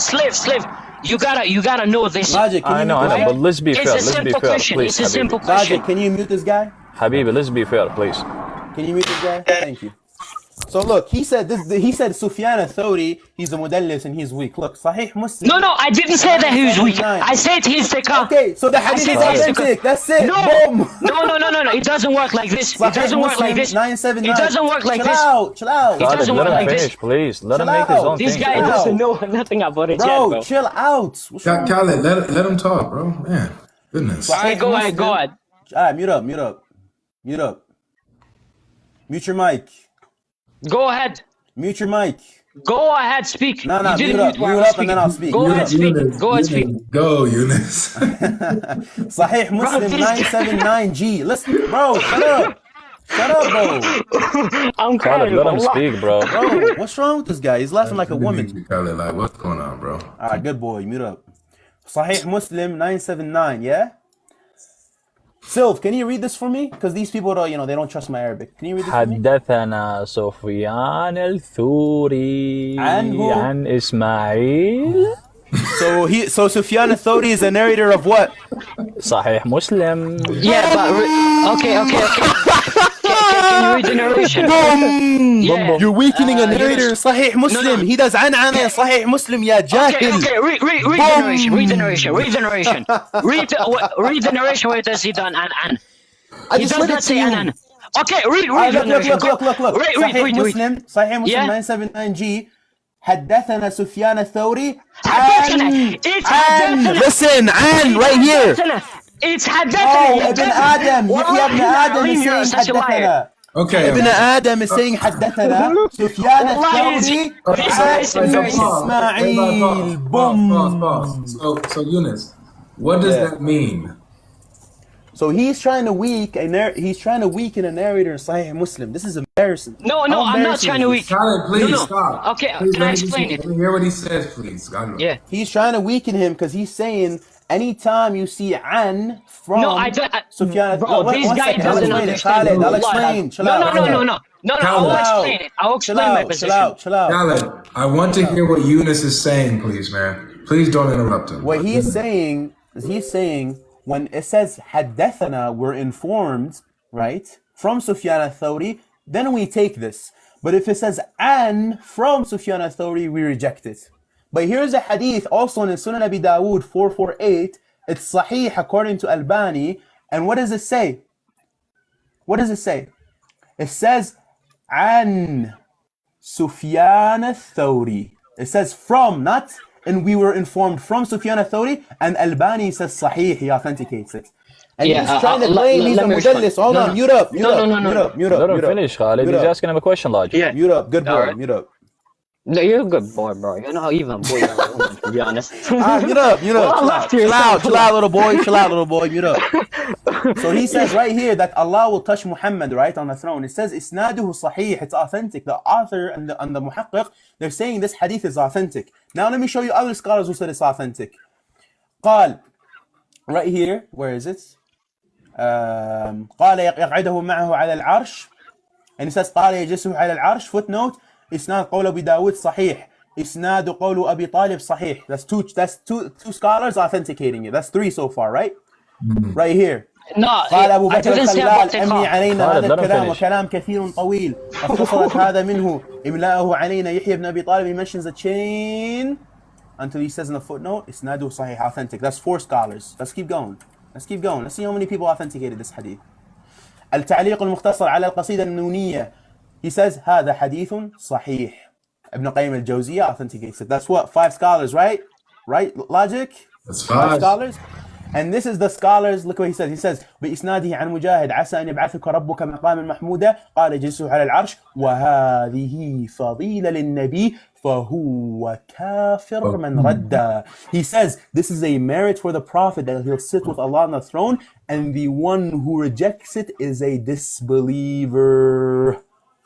Slave. You gotta know this. Logic, I know, but let's be fair. It's a simple question. Logic, can you mute this guy? Habibi, let's be fair, please. Can you mute this guy? Thank you. So look, he said Sufyan al-Thawri, he's a mudallis and he's weak. Look, Sahih Muslim. No, I didn't say that he was weak. I said he's thiqa. Okay, so the hadith is authentic. That's it. No. Boom. No. It doesn't work like this. It doesn't work like this. 979. It doesn't work like this. Chill out. It doesn't work like this. Please. Let him make his own thing. This guy doesn't know nothing about it yet, bro. Chill out. Khaled, let him talk, bro. Man, goodness. Alright, go ahead. Alright, mute up. Mute your mic. Go ahead. Mute your mic. Go ahead, speak. No, mute up and then I'll speak. Go ahead, speak. Go, Eunice. Sahih Muslim 979G. Listen, bro, shut up, bro. I'm crying. Let him speak, bro. Bro, what's wrong with this guy? He's laughing like a woman. Khaled, like, what's going on, bro? Alright, good boy, mute up. Sahih Muslim 979, yeah? Sylv, can you read this for me? Because these people don't, they don't trust my Arabic. Can you read this for me? حدثنا سفيان الثوري عن إسماعيل. So Sufyan al-Thawri is a narrator of what? صحيح مسلم. Yeah, but okay. Can you read the narration? Yeah. You're weakening a narrator. Sahih Muslim. No. He does an Sahih Muslim. Ya jahil. Okay. Read the narration. Read the narration. Read the narration where does he done an. He does not say an. Okay, read the narration. Look. Sahih Muslim. Sahih Muslim 979G. حدثنا سفيان الثوري listen right here. It's حدثنا. ابن آدم يحيى ابن آدم is saying حدثنا. Okay. ابن آدم is saying حدثنا سفيان الثوري إسماعيل. Boom. So Yunus, what does that mean? So he's trying to weaken a narrator in Sahih Muslim. This is embarrassing. No, I'm not trying to weaken. Khaled, please stop. Okay, please, can I explain it? Let me hear what he says, please. Yeah. He's trying to weaken him because he's saying anytime you see an from Sufyan. Bro, this guy doesn't understand. Khaled, I'll explain. Chill out. No, I'll explain it. I'll explain my position. Chill out. Khaled, I want to hear what Yunus is saying, please, man. Please don't interrupt him. What he's saying is when it says حدثنا, we're informed, right, from Sufyan al-Thawri, then we take this. But if it says an from Sufyan al-Thawri, we reject it. But here's a hadith also in Sunan Abi Dawood 448. It's sahih according to Albani. And what does it say? It says an Sufyan al-Thawri. It says from, not and we were informed from Sufyan al-Thawri, and Albani says sahih, he authenticates it. And he's trying to claim he's a mudallis. Hold on, mute up. Let him finish, Khalid. He's asking him a question, Logic. Yeah. Mute up, good boy, mute up. No, you're a good boy, bro. You're not even boy, to be honest. Mute up. Chill out, little boy, mute up. So he says right here that Allah will touch Muhammad, right, on the throne. It says, Isnaduhu sahih, it's authentic. The author and the muhaqqiq, they're saying this hadith is authentic. Now let me show you other scholars who said it's authentic. قال, right here, where is it? قال يقعده معه على العرش. And it says قال يجلسه على العرش. Footnote, إسناد قول أبي داود صحيح. إسناد قول أبي طالب صحيح. That's two scholars authenticating it. That's three so far, right? Right here. No, قال أبو بكر الخلال أمي علينا هذا الكلام وكلام كثير طويل اختصرت هذا منه إملاءه علينا يحيى بن أبي طالب. He mentions a chain until he says in the footnote إسناده صحيح, authentic. That's four scholars. Let's keep going. Let's see how many people authenticated this hadith. التعليق المختصر على القصيدة النونية. He says هذا حديث صحيح. Ibn Qayyim al-Jawziyah authenticates it. That's what? 5 scholars, right? Right, Logic? That's 5 scholars. And this is the scholars. Look what he says. He says بإسناده عن مجاهد عسى أن يبعثك ربك مقاما محمودا قال جلسه على العرش وهذه فضيلة للنبي فهو كافر من رد. He says this is a merit for the prophet that he'll sit with Allah on the throne, and the one who rejects it is a disbeliever.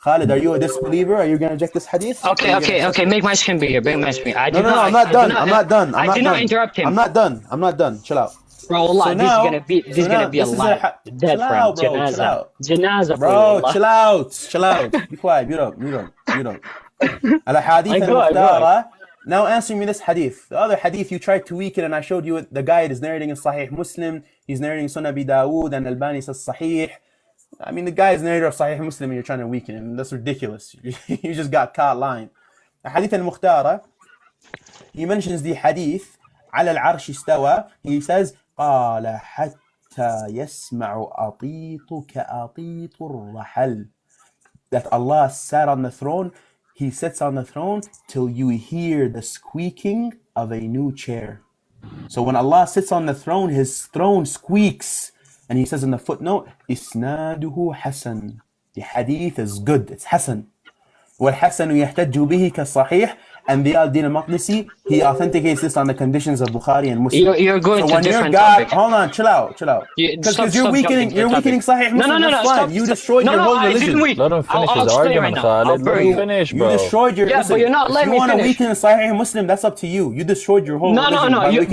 Khalid, are you a disbeliever? Are you going to reject this hadith? Okay. Make my screen bigger. No, I'm not done. I did not interrupt him. I'm not done. Chill out. Bro, Allah, this is gonna be a lie. Dead friend. Janaza, bro. Chill out. Be quiet. Mute up. Al-Hadith al-Mukhtara. Now answering me this hadith. The other hadith you tried to weaken, and I showed you the guy is narrating in Sahih Muslim. He's narrating Sunan Abi Dawood, and Albani says Sahih. I mean, the guy is narrator of Sahih Muslim, and you're trying to weaken him. That's ridiculous. You just got caught lying. Al-Hadith al-Mukhtara. He mentions the hadith. على العرش استوى. He says قال حتى يسمع أطيط كأطيط الرحل. That Allah sat on the throne. He sits on the throne till you hear the squeaking of a new chair. So when Allah sits on the throne, his throne squeaks. And he says in the footnote, إسناده حسن. The hadith is good. It's حسن. والحسن يحتج به كالصحيح. and the al-Din al-Maqdisi, he authenticates this on the conditions of Bukhari and Muslim. You're going so to when different your God, topic. hold on, chill out. Because you're weakening Sahih Muslim. No, stop. You destroyed your whole religion. Let him finish his argument, Khalid. Let him finish, bro. You destroyed your. Yeah, but you're not letting me finish. If you want to weaken Sahih Muslim, that's up to you. You destroyed your whole religion. No. You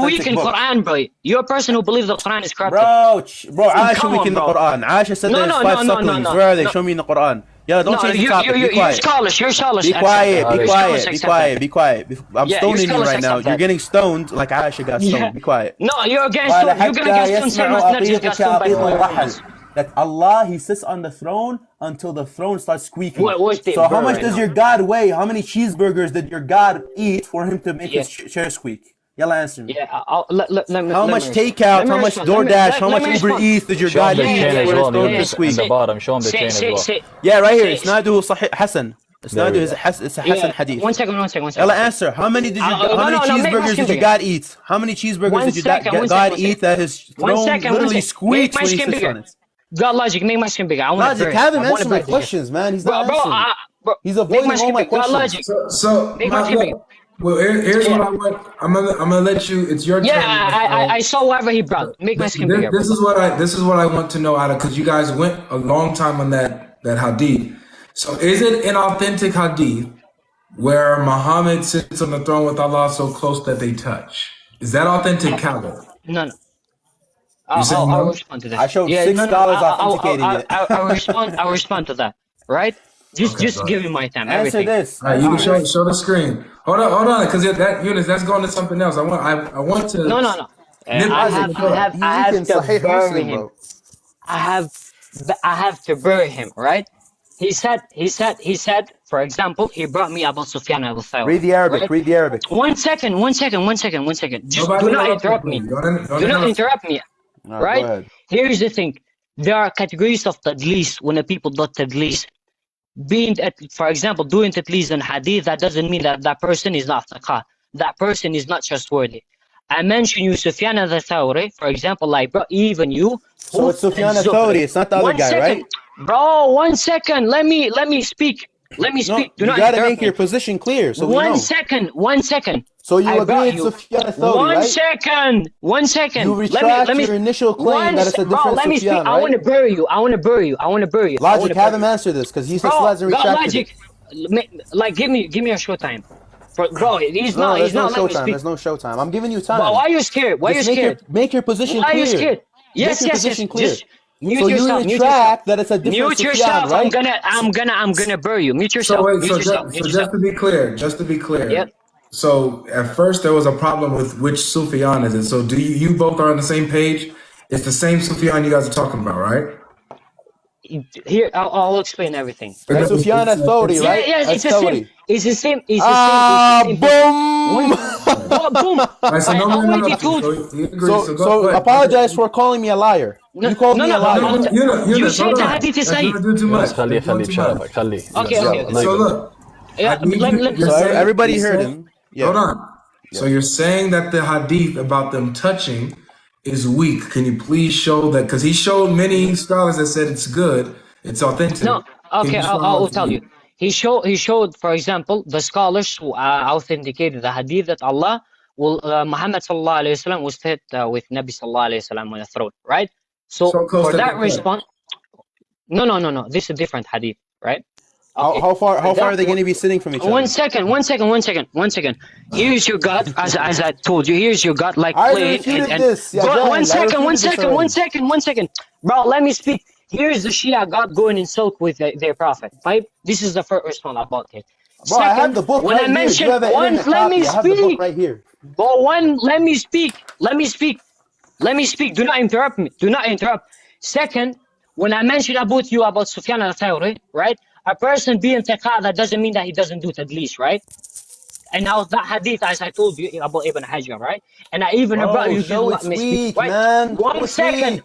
weaken Quran, bro. You're a person who believes the Quran is corrupted. Bro, Aisha weakened the Quran. Aisha said there's 5 sucklings. Where are they? Show me in the Quran. Yeah, don't change the topic. Be quiet. You're childish. Be quiet. I'm stoning you right now. You're getting stoned like Aisha got stoned. Be quiet. No, you're getting stoned. You're gonna get stoned same as Najib got stoned by the that Allah, He sits on the throne until the throne starts squeaking. So how much does your God weigh? How many cheeseburgers did your God eat for Him to make His chair squeak? Yalla, answer me. Yeah, how much takeout, how much DoorDash, how much Uber Eats did your God eat for His throne to squeak? At the bottom, show him the chain as well. Yeah, right here. Isnadu Sahih Hasan. Isnadu is a Hasan hadith. One second. Yalla, answer. How many cheeseburgers did your God eat? How many cheeseburgers did your God eat that His throne literally squeaks when He sits on it? GodLogic, make my screen bigger. I want to Logic, have him answer my questions, man. He's not answering. He's avoiding all my questions. So make my screen bigger. Well, here's what I want. I'm gonna let you. It's your turn. Yeah, I saw whatever he brought. Make my screen bigger. This is what I want to know, out of, because you guys went a long time on that hadith. So is it an authentic hadith where Muhammad sits on the throne with Allah so close that they touch? Is that authentic, Khalid? No. I'll respond to that. I showed 6 scholars authenticating it. I'll respond to that. Right? Just give me my time. Answer this. All right, you can show the screen. Hold on, because that Eunice, that's going to something else. I want to. No. I have to bury him. I have to bury him. Right? He said. For example, he brought me Abu Sufyan al-Thawri. Read the Arabic. Read the Arabic. One second. Just do not interrupt me. Do not interrupt me. Right? Here's the thing. There are categories of tadlis when the people do tadlis. For example, doing tadlis in hadith, that doesn't mean that person is not thiqa. That person is not trustworthy. I mentioned you, Sufyan al-Thawri, for example, like, bro, even you. So it's Sufyan al-Thawri, it's not the other guy, right? Bro, 1 second. Let me speak. Let me speak. No, you gotta make your position clear. So One second. So you agree with Sufyan al-Thawri, right? 1 second. You retract your initial claim that it's a different Sufyan, right? I want to bury you. Logic, have him answer this, because he still hasn't retracted. Logic, like, give me a short time. Bro, he's not. There's no showtime. I'm giving you time. But why are you scared? Make your position clear. Why are you scared? Yes. Clear. Just mute yourself. You retract that it's a different Sufyan, right? I'm gonna bury you. Mute yourself. Just to be clear. Yep. So at first there was a problem with which Sufyan is it. So do you both are on the same page? It's the same Sufyan you guys are talking about, right? Here, I'll explain everything. That's Sufyan al-Thawri, right? Yeah, it's the same. It's the same. Boom! Boom! So apologize for calling me a liar. You called me a liar. You said the hadith is safe. Okay. So look. So everybody heard him. Yeah. Hold on. Yeah. So you're saying that the hadith about them touching is weak. Can you please show that? Because he showed many scholars that said it's good, it's authentic. No, okay, I'll tell you. He showed, for example, the scholars who authenticated the hadith that Allah Muhammad sallallahu alaihi wasallam was sit with Nabi sallallahu alaihi wasallam on the throne, right? So for that response, no, this is a different hadith, right? Okay. How far are they going to be sitting from each other? One second. Here's your gut, as I told you. Here's your gut, like plain. One second. Bro, let me speak. Here's the Shia God going in silk with their prophet. Right? This is the first response about it. Bro, I have the book right here. Let me speak. I have the book right here. But let me speak. Do not interrupt me. Second, when I mentioned about Sufyan al-Thawri, right? A person being thiqa, that doesn't mean that he doesn't do tadlis, right? And now that hadith, as I told you about Ibn Hajar, right? And I even brought you to let me speak. Man. One second.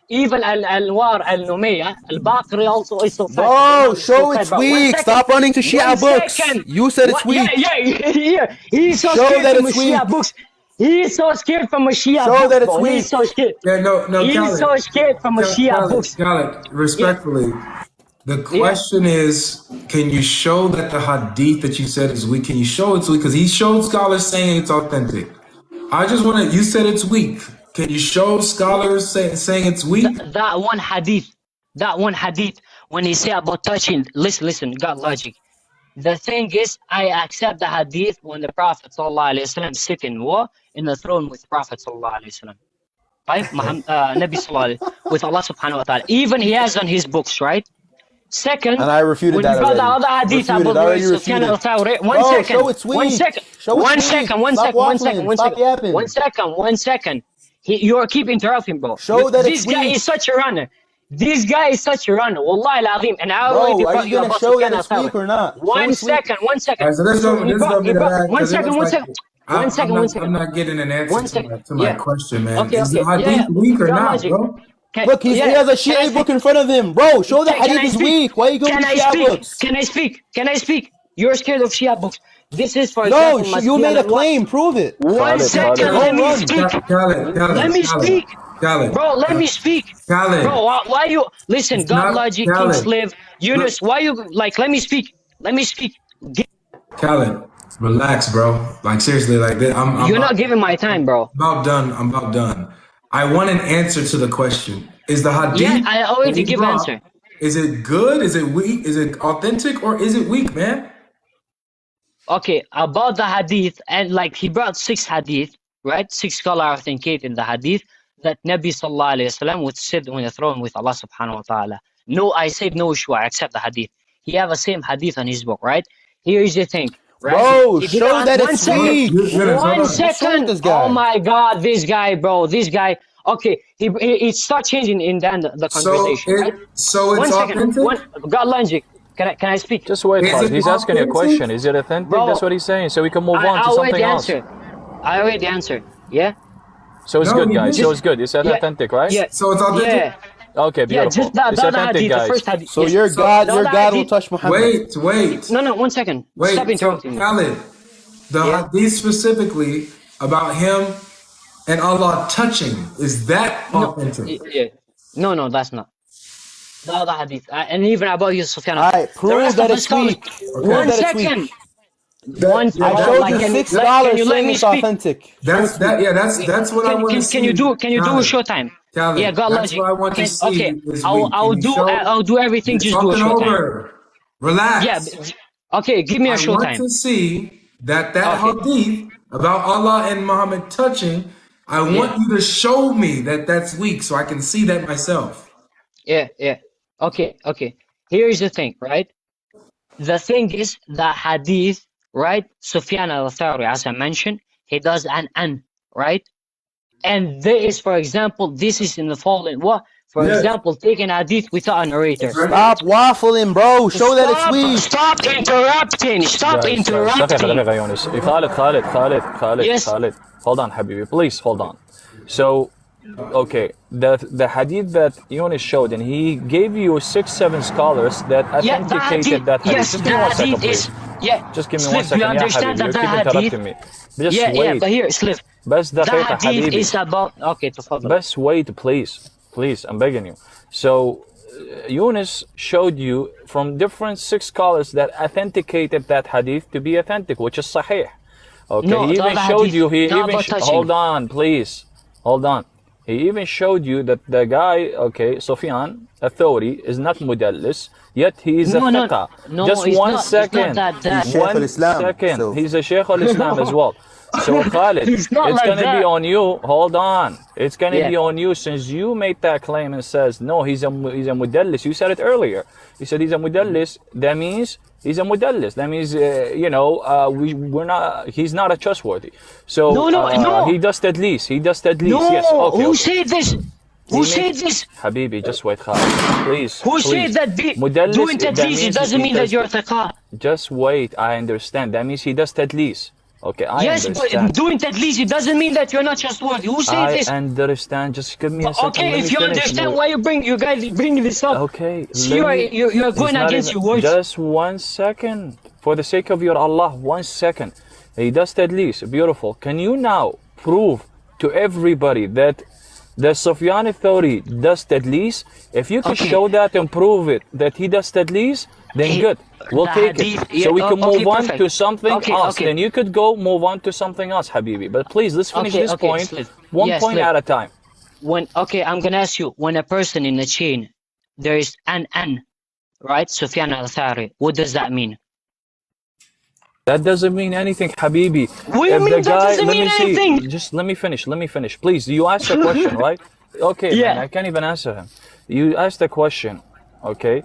Even Al-Anwar Al-Numayya, Al-Baqri also is so fast. Bro, show it's weak. Stop running to Shia books. You said it's weak. Yeah. He's so scared from Shia books. He's so scared from a Shia book. Show that it's weak. He's so scared. Yeah, no, He's so scared from a Shia books. Khalid, respectfully, The question is, can you show that the hadith that you said is weak? Can you show it's weak? Because he showed scholars saying it's authentic. I just want to. You said it's weak. Can you show scholars saying it's weak? That one hadith. When he say about touching, listen, GodLogic. The thing is, I accept the hadith when the Prophet ﷺ sit in the throne with Prophet ﷺ. Right? Nabi sallallahu with Allah subhanahu wa ta'ala. Even he has on his books, right? Second, and I refuted that already. The other hadith about Sufyan al-Thawri. One second. You keep interrupting, bro. This guy is such a runner. Wallahi al-azim. And I already brought you about Sufyan al-Thawri. One second. One second. I'm not getting an answer to my question, man. Okay, is the hadith weak or not, bro? Look, he has a Shia book in front of him. Bro, show the hadith is weak. Why are you going to Shia books? Can I speak? You're scared of Shia books. This is for example. No, you made a claim. Prove it. One second. Let me speak. Bro, let me speak. Bro, why you... Listen, GodLogic, Kings Live, Yunus, why you... Like, let me speak. Khaled, relax, bro. Like, seriously, like this. You're not giving my time, bro. I'm about done. I want an answer to the question. Is the hadith... Yeah, I already give answer. Is it good? Is it weak? Is it authentic? Or is it weak, man? Okay, about the hadith, and like he brought 6 hadith, right? 6 scholars authenticate in the hadith that Nabi sallallahu alayhi wa sallam would sit on the throne with Allah subhanahu wa ta'ala. No, I said no issue, I accept the hadith. He have the same hadith on his book, right? Here is the thing. Right? Bro, show that it's weak. 1 second. Oh my God, this guy, bro. Okay, he start changing in the conversation, right? So it's authentic? GodLogic. Can I speak? Just wait, he's asking you a question. Is it authentic? Bro, that's what he's saying. So we can move on to something else. I already answered. Yeah. So it's good, guys. So it's good. It's authentic, right? Yeah. So it's authentic. Yeah. Okay, beautiful. Just it's authentic, guys. The first hadith. So your God will touch Muhammad. Wait. No, 1 second. Stop interrupting me. Khaled, the hadith specifically about him and Allah touching, is that authentic? No, that's not. The other hadith, and even about you, Sufyan. Alright, prove that it's weak. 1 second. I showed you 6 scholars saying it's authentic. That's what I want to see. Can you do a showtime? Yeah, GodLogic. That's what I want to see. Okay, I'll do everything. Just do a showtime. Relax. Yeah. Okay, give me a showtime. I want to see that hadith about Allah and Muhammad touching. I want you to show me that that's weak, so I can see that myself. Yeah. Okay. Here is the thing, right? The thing is the hadith, right? Sufyan al-Thawri, as I mentioned, he does an, right? And there is, for example, this is in the following. What? For example, taking hadith without a narrator. Stop waffling, bro. Show that it's weak. Stop interrupting. Khalid. Hold on, Habibi. Please, hold on. So, okay, the hadith that Yunus showed, and he gave you 6-7 scholars that authenticated that hadith. Yes, just give me 1 second, please. Just give me 1 second. You understand that you keep interrupting me. Just wait. Yeah, but here, Slip. The hadith is about... Okay, تفضل. Best wait, please, I'm begging you. So, Yunus showed you from different 6 scholars that authenticated that hadith to be authentic, which is sahih. Okay, no, he even showed you, hold on, please. Hold on. He even showed you that the guy, Sufyan al-Thawri, is not mudallis, yet he is a thiqa. Just 1 second. He's Shaykh al-Islam. So. He's a Shaykh al-Islam as well. So Khalid, it's going to be on you. Hold on. It's going to be on you since you made that claim and says, no, he's a mudallis. You said it earlier. You said he's a mudallis. That means he's a mudallis. That means, he's not a trustworthy. So no. He does tadlis. No. Yes. Okay. Who said this? Who said this? Habibi, just wait, Khalid. Please. Who said that doing tadlis, it doesn't mean that you're thiqa? Just wait. I understand. That means he does tadlis. Okay, I understand. Yes, but doing tadlis, it doesn't mean that you're not trustworthy. Who said this? I understand. Just give me a second. Okay, if you understand why you guys bring this up. Okay. You're going against your words. Just 1 second. For the sake of your Allah, 1 second. He does tadlis. Beautiful. Can you now prove to everybody that that Sufyan al-Thawri does tadlis, if you could show that and prove it that he does tadlis, then good. We'll take it. So we can move on to something else. Then you could go move on to something else, Habibi. But please, let's finish this point. One point at a time. I'm gonna ask you, when a person in the chain, there is an right? Sufyan al-Thawri. What does that mean? That doesn't mean anything, Habibi. What do you mean that doesn't mean anything? Just let me finish. Please, you asked a question, right? Okay, yeah. Man, I can't even answer him. You asked a question, okay?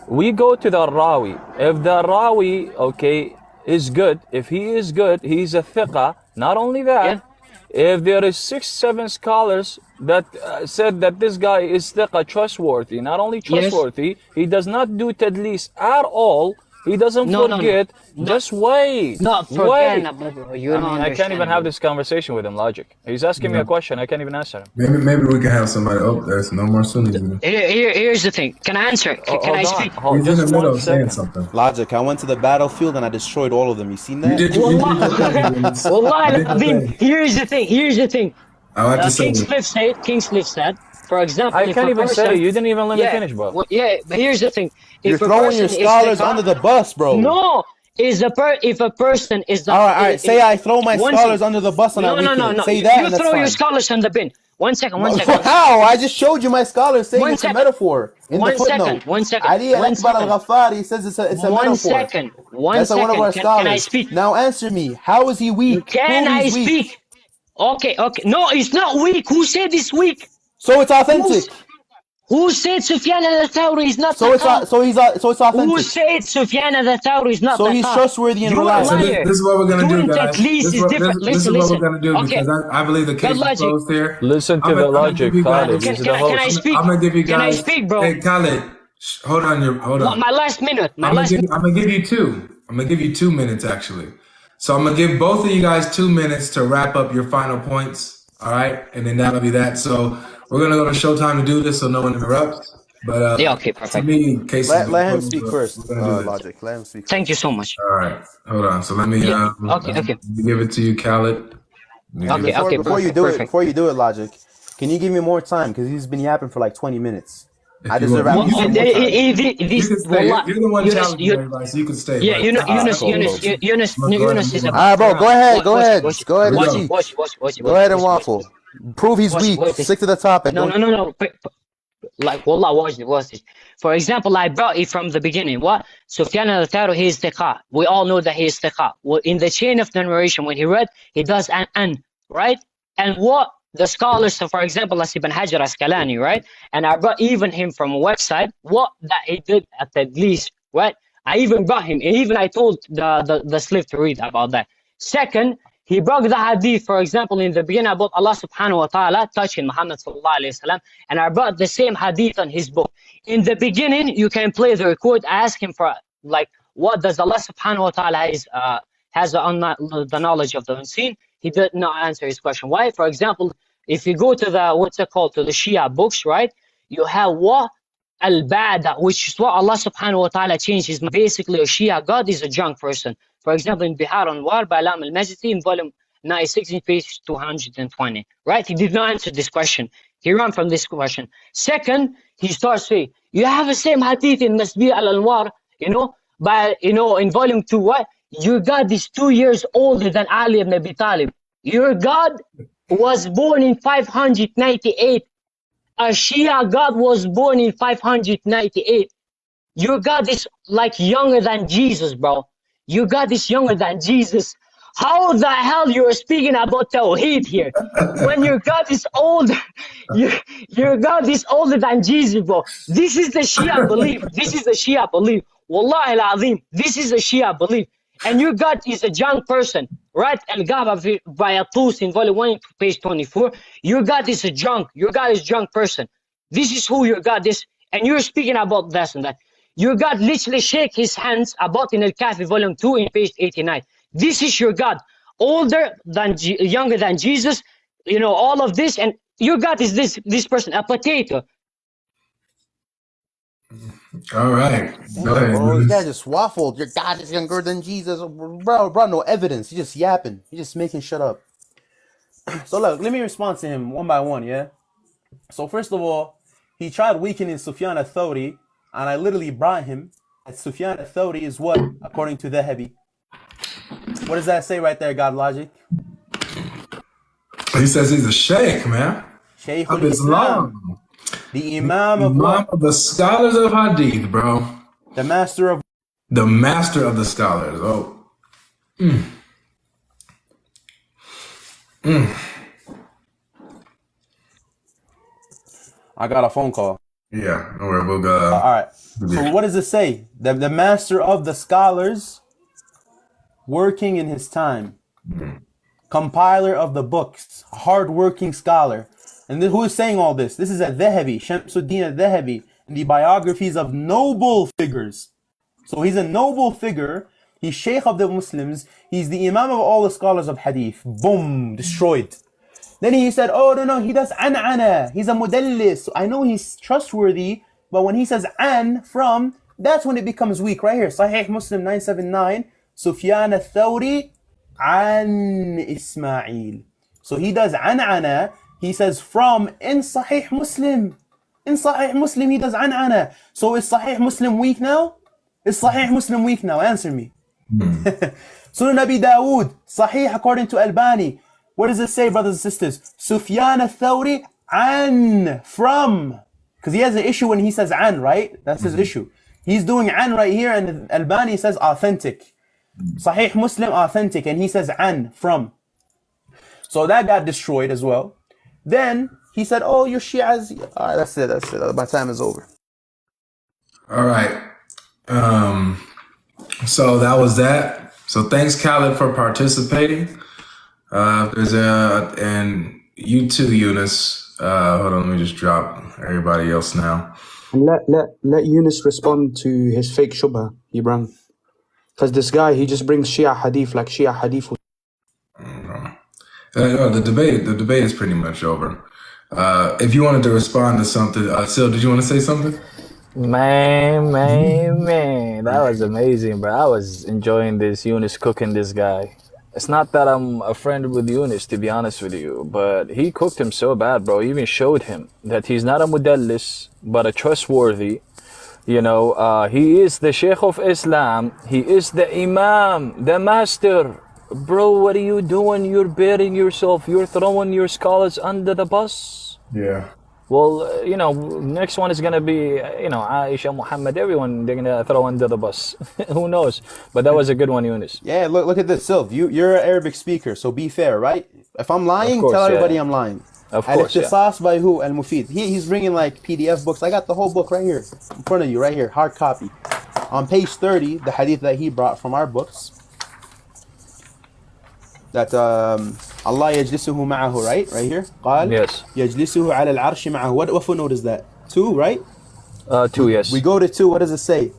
We go to the Rawi. If the Rawi, okay, is good, if he is good, he's a thiqa. Not only that, if there is 6-7 scholars that said that this guy is thiqa, trustworthy, not only trustworthy, he does not do tadlis at all. He doesn't forget. No. Just wait. Not forget. I can't even have this conversation with him. Logic. He's asking me a question. I can't even answer him. Maybe we can have somebody. Oh, there's no more Sunnis. Here's the thing. Can I answer? Can I speak? He's in the middle of saying something. Logic. I went to the battlefield and I destroyed all of them. You seen that? Wallahi, here's the thing. I like to say Kingscliff said, for example, I can't even say it. You didn't even let me finish, bro. But here's the thing. You're throwing your scholars under the bus, bro. No, if a person is the... All right. Say I throw my scholars under the bus and I weaken. Say that. You throw your scholars in the bin. One second. How? I just showed you my scholars saying it's a metaphor. One second. Ali al-Akbar al-Ghaffari says it's a metaphor. One second. That's one of our scholars. Can I speak? Now answer me. How is he weak? Can I speak? Okay. No, it's not weak. Who said it's weak? So it's authentic. Who said Sufyan al-Thawri is not so it's authentic. Who said Sufyan al-Thawri is not so he's trustworthy and reliable. So this is what we're going to do, guys. This is different. This is what we're going to do because I believe the case is closed here. Listen to the logic, Khalid. Can I speak? I'm going to give you guys... Can I speak, bro? Hey, Khalid, hold on. My last minute. I'm going to give you 2. I'm going to give you 2 minutes, actually. So I'm going to give both of you guys 2 minutes to wrap up your final points. All right? And then that'll be that. So... we're going to go to Showtime to do this so no one interrupts. But okay, perfect. To me, let him speak first, Logic. Let him speak. Thank you so much. All right. Hold on. So let me give it to you, Khalid. Before you do it, Logic, can you give me more time? Because he's been yapping for like 20 minutes. I deserve at least some more time. You're the one challenging everybody, so you can stay. Yeah, Yunus is a... All right, bro, go ahead. Go ahead and waffle. Prove he's weak. Stick to the topic. No. Like, wallah, watch this. For example, I brought it from the beginning. What? Sufyan al-Thawri, he is thiqa. We all know that he is thiqa. Well, in the chain of narration, when he read, he does an, right? And what the scholars, so for example, as Ibn Hajar Asqalani, right? And I brought even him from a website, what that he did at least, right? I even brought him, and even I told the slave to read about that. Second, he broke the hadith, for example, in the beginning about Allah subhanahu wa ta'ala touching Muhammad sallallahu alayhi wa sallam, and I brought the same hadith on his book. In the beginning, you can play the record, ask him for, like, what does Allah subhanahu wa ta'ala has the knowledge of the unseen? He did not answer his question. Why? For example, if you go to to the Shia books, right? You have what? Al-Ba'da, which is what Allah subhanahu wa ta'ala changes. Basically, a Shia God is a drunk person. For example, in Bihar Anwar by Alam al-Majdi in volume 96, page 220, right? He did not answer this question. He ran from this question. Second, he starts saying, you have the same hadith in Masbi al-Anwar, in volume 2, what? Your God is 2 years older than Ali ibn Abi Talib. Your God was born in 598. A Shia God was born in 598. Your God is like younger than Jesus, bro. Your God is younger than Jesus. How the hell you are speaking about Tawheed here? When your God is older, your God is older than Jesus, bro. This is the Shia belief. This is the Shia belief. Wallahi al-Azim. This is the Shia belief. And your God is a young person, right? Al-Gaba by Atus in volume 1, page 24. Your God is a drunk. Your God is a drunk person. This is who your God is. And you're speaking about this and that. Your God literally shake his hands about in Al-Kafi volume 2 in page 89. This is your God. Younger than Jesus, all of this. And your God is this person, a potato. All right. Go ahead. Bro, this guy just waffled. Your God is younger than Jesus. Bro, no evidence. He's just yapping. He's just making shit up. So look, let me respond to him one by one, yeah? So first of all, he tried weakening Sufyan al-Thawri, and I literally brought him that Sufyan al-Thawri is what, according to Dhahabi? What does that say right there, GodLogic? He says he's a sheikh, man. Shaykh of Islam. The Imam of what? Of the scholars of Hadith, bro. The master of... The master of the scholars. Oh. I got a phone call. Yeah, don't worry, we'll go. All right. So what does it say? The master of the scholars, working in his time, compiler of the books, hard-working scholar. And who is saying all this? This is al-Dhahabi, Shamsuddin al-Dhahabi, in the biographies of noble figures. So he's a noble figure. He's Shaykh of the Muslims. He's the Imam of all the scholars of Hadith. Boom, destroyed. Then he said, oh, no, he does an'ana. He's a mudallis. I know he's trustworthy, but when he says an, from, that's when it becomes weak. Right here, Sahih Muslim 979, Sufyan al-Thawri, an Ismail. So he does an'ana. He says from in Sahih Muslim. In Sahih Muslim, he does an'ana. So is Sahih Muslim weak now? Is Sahih Muslim weak now? Answer me. Sunan Abi Dawood, Sahih according to Albani. What does it say, brothers and sisters? Sufyan al-Thawri, an, from. Because he has an issue when he says an, right? That's his issue. He's doing an right here, and Albani says authentic. Sahih Muslim, authentic, and he says an, from. So that got destroyed as well. Then he said, oh, you're Shias. All right, that's it. My time is over. All right. So that was that. So thanks, Khaled, for participating. And you too, Eunice. Hold on, let me just drop everybody else now. Let Eunice respond to his fake shubha he brought. Because this guy, he just brings Shia hadith like Shia hadith. No, the debate is pretty much over. If you wanted to respond to something, Sil, did you want to say something? Man, that was amazing, bro. I was enjoying this Eunice cooking this guy. It's not that I'm a friend with Eunice, to be honest with you, but he cooked him so bad, bro. He even showed him that he's not a mudallis, but a trustworthy. You know, he is the Sheikh of Islam. He is the Imam, the master. Bro, what are you doing? You're burying yourself. You're throwing your scholars under the bus. Yeah. Well, you know, next one is going to be, you know, Aisha, Mohammad, everyone they're going to throw under the bus. Who knows? But that was a good one, Eunice. Yeah, look at this, Sylv. You're an Arabic speaker, so be fair, right? If I'm lying, tell everybody I'm lying. Of course, Al-Ikhtisas by who? Al-Mufid. He's bringing like PDF books. I got the whole book right here in front of you, right here, hard copy. On page 30, the hadith that he brought from our books. That Allah yajlisuhu ma'ahu, right? Right here. قال yes. يجلسه على العرش معه. What footnote is that? 2, right? 2, yes. We go to 2. What does it say?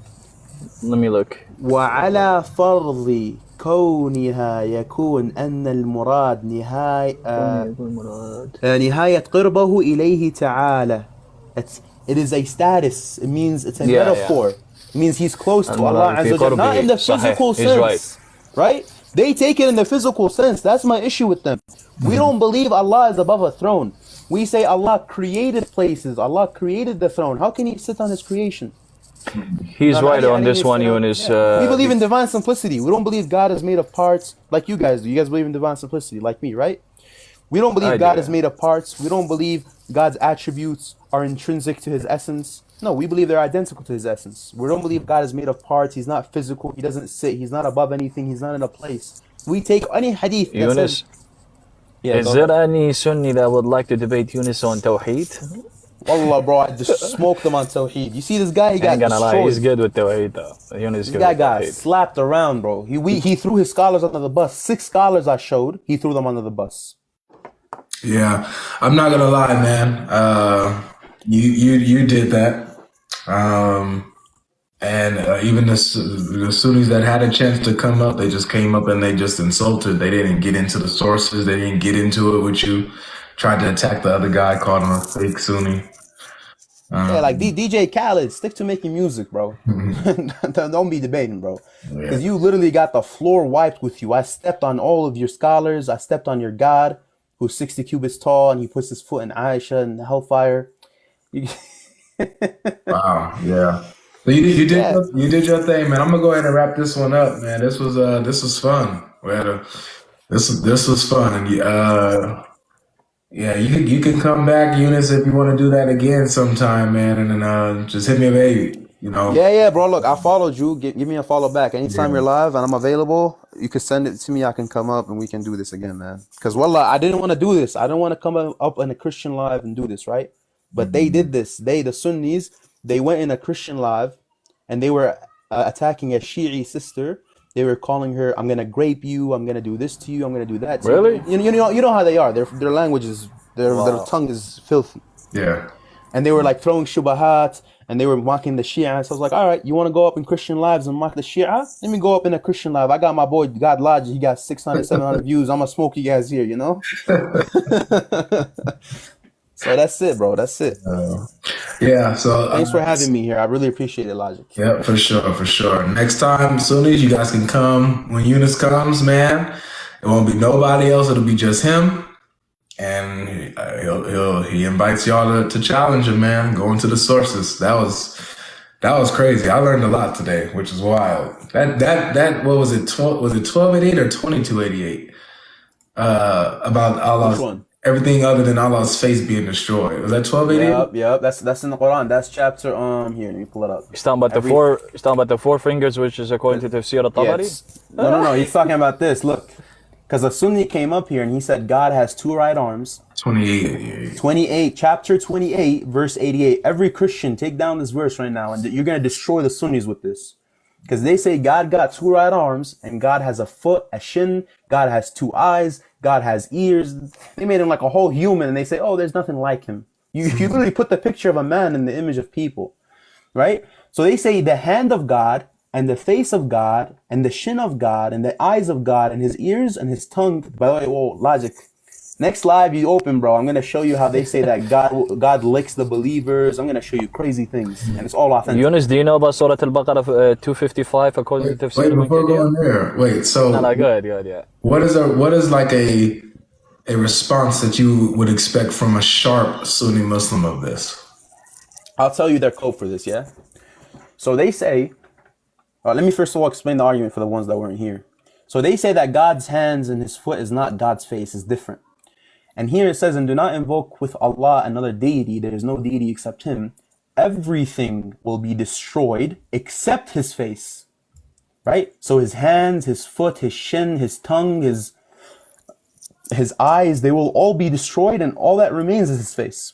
Let me look. وعلى فرض كونها يكون أن المراد نهاية قربه إليه تعالى. It is a status. It means it's a metaphor. Yeah. It means he's close to Allah Azza wa Jalla. Not in the physical sense. Right? They take it in the physical sense. That's my issue with them. We don't believe Allah is above a throne. We say Allah created places. Allah created the throne. How can he sit on his creation? He's right on this one, Eunice. We believe in divine simplicity. We don't believe God is made of parts like you guys do. You guys believe in divine simplicity like me, right? We don't believe God is made of parts. We don't believe God's attributes are intrinsic to his essence. No, we believe they're identical to his essence. We don't believe God is made of parts. He's not physical. He doesn't sit. He's not above anything. He's not in a place. We take any hadith that Eunice, says, is there any Sunni that would like to debate Eunice on Tawheed? Wallah, bro, I just smoked him on Tawheed. You see this guy? He got destroyed. Lie. He's good with Tawheed, though. Eunice this guy got slapped around, bro. He threw his scholars under the bus. 6 scholars I showed. He threw them under the bus. Yeah, I'm not gonna lie, man. You did that. And even the Sunnis that had a chance to come up, they just came up and they just insulted. They didn't get into the sources. They didn't get into it with you. Tried to attack the other guy, called him a fake Sunni. Yeah, like DJ Khaled, stick to making music, bro. Don't be debating, bro. Because you literally got the floor wiped with you. I stepped on all of your scholars. I stepped on your God, who's 60 cubits tall, and he puts his foot in Aisha in the hellfire. Wow, yeah. So you did your thing, man. I'm gonna go ahead and wrap this one up, man. This was fun. This was fun, and yeah, you can come back, Eunice, if you want to do that again sometime, man, and then just hit me a baby. Yeah, bro. Look, I followed you. Give me a follow back anytime you're live and I'm available. You can send it to me. I can come up and we can do this again, man. Because wallah, I didn't want to do this. I don't want to come up in a Christian live and do this, right? But they did this. The Sunnis, they went in a Christian live and they were attacking a Shi'i sister. They were calling her, "I'm gonna grape you. I'm gonna do this to you. I'm gonna do that." To Really? You know how they are. Their language is their tongue is filthy. Yeah. And they were like throwing shubahat, and they were mocking the Shia. So I was like, all right, you want to go up in Christian lives and mock the Shia? Let me go up in a Christian live. I got my boy GodLogic. He got 600, 700 views. I'm gonna smoke you guys here, So that's it, bro. That's it. Yeah. So thanks for having me here. I really appreciate it, Logic. Yeah, for sure. Next time, Sunnis, you guys can come when Eunice comes, man. It won't be nobody else. It'll be just him. And he invites y'all to challenge him, man. Go into the sources. That was crazy. I learned a lot today, which is wild. That what was it? Was it 1288 or 2288? About Allah's everything other than Allah's face being destroyed. Was that 1288? Yep. That's in the Quran. That's chapter. Here, let me pull it up. He's talking about the four fingers, which is according to Tafsir al-Tabari. Yes. No. He's talking about this. Look. Because a Sunni came up here and he said God has two right arms. 28, chapter 28, verse 88. Every Christian, take down this verse right now, and you're going to destroy the Sunnis with this. Because they say God got two right arms, and God has a foot, a shin, God has two eyes, God has ears. They made him like a whole human, and they say, oh, there's nothing like him. You literally put the picture of a man in the image of people, right? So they say the hand of God, and the face of God, and the shin of God, and the eyes of God, and his ears, and his tongue. By the way, Logic, next live you open, bro, I'm going to show you how they say that God licks the believers. I'm going to show you crazy things, and it's all authentic. Eunice, do you know about Surah Al-Baqarah 255 according to Tafsir? Wait, before going there, so... No, good, yeah. What is like a response that you would expect from a sharp Sunni Muslim of this? I'll tell you their code for this, yeah? So they say... let me first of all explain the argument for the ones that weren't here. So they say that God's hands and his foot is not God's face, it's different. And here it says, and do not invoke with Allah another deity. There is no deity except him. Everything will be destroyed except his face. Right? So his hands, his foot, his shin, his tongue, his eyes, they will all be destroyed, and all that remains is his face.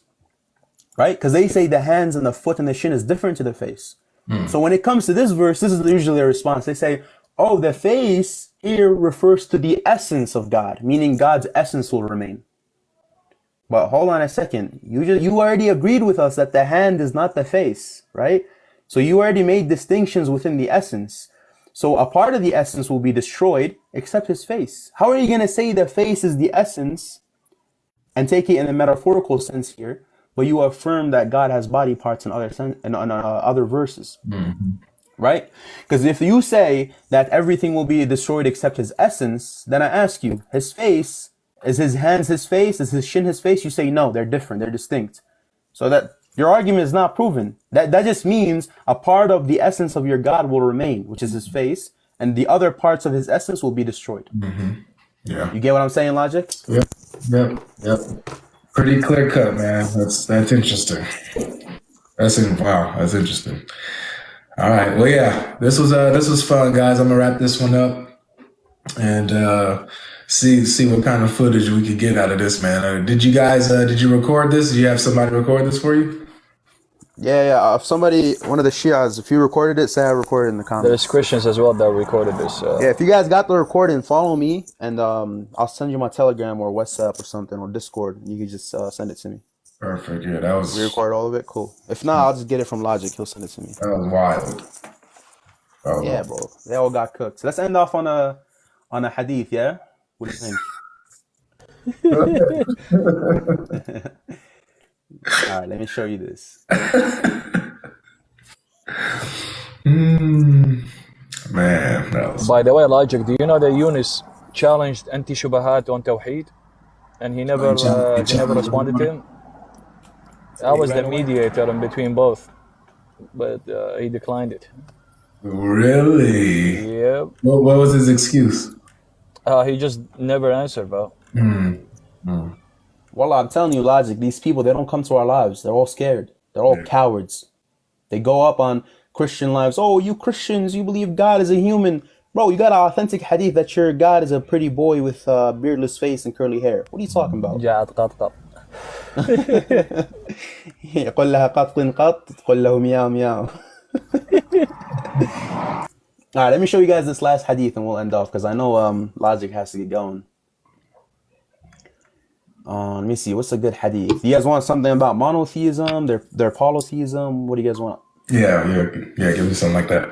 Right? Because they say the hands and the foot and the shin is different to the face. So when it comes to this verse, this is usually a response. They say, oh, the face here refers to the essence of God, meaning God's essence will remain. But hold on a second. You already agreed with us that the hand is not the face, right? So you already made distinctions within the essence. So a part of the essence will be destroyed except his face. How are you going to say the face is the essence and take it in a metaphorical sense here? But you affirm that God has body parts in other verses, right? Because if you say that everything will be destroyed except his essence, then I ask you, his face, is his hands his face? Is his shin his face? You say no, they're different, they're distinct. So that your argument is not proven. That just means a part of the essence of your God will remain, which is his face, and the other parts of his essence will be destroyed. Yeah. You get what I'm saying, Logic? Yep. Pretty clear cut, man. That's interesting. That's interesting. All right. Well, yeah. This was fun, guys. I'm gonna wrap this one up and see what kind of footage we could get out of this, man. Did you guys did you record this? Did you have somebody record this for you? Yeah. If somebody, one of the Shias, if you recorded it, say I recorded in the comments. There's Christians as well that recorded this. Yeah, if you guys got the recording, follow me, and I'll send you my Telegram or WhatsApp or something or Discord. You can just send it to me. Perfect. Yeah, that was. We record all of it. Cool. If not, I'll just get it from Logic. He'll send it to me. That was wild. Yeah, bro. They all got cooked. So let's end off on a hadith. Yeah. What do you think? All right, let me show you this. Man, that was... By the way, Logic, do you know that Yunus challenged anti-Shubahat on Tawheed? And he never responded to him. I was the mediator in between both, but he declined it. Really? Yep. What was his excuse? He just never answered, bro. Well, I'm telling you, Logic, these people, they don't come to our lives. They're all scared. They're all cowards. They go up on Christian lives. Oh, you Christians, you believe God is a human. Bro, you got an authentic hadith that your God is a pretty boy with a beardless face and curly hair. What are you talking about? جاءت قطقط. يقول لها قط قط تقول له مياو مياو. All right, let me show you guys this last hadith and we'll end off because I know Logic has to get going. Let me see, what's a good hadith? You guys want something about monotheism, their polytheism? What do you guys want? Yeah, give me something like that.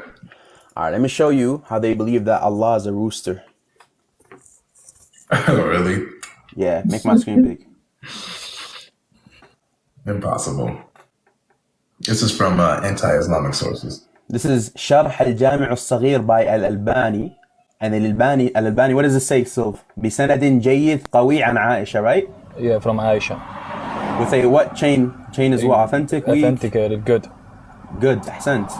All right, let me show you how they believe that Allah is a rooster. Really? Yeah, make my screen big. Impossible. This is from anti-Islamic sources. This is Sharh al-Jami' al-Saghir by Al-Albani. And Al-Albani, what does it say, Sylv? بسند جيد قوي عن عائشة, right? Yeah, from Aisha. With a what chain? Chain is what? Authentic? Weak? Authenticated, good. Good, أحسنت.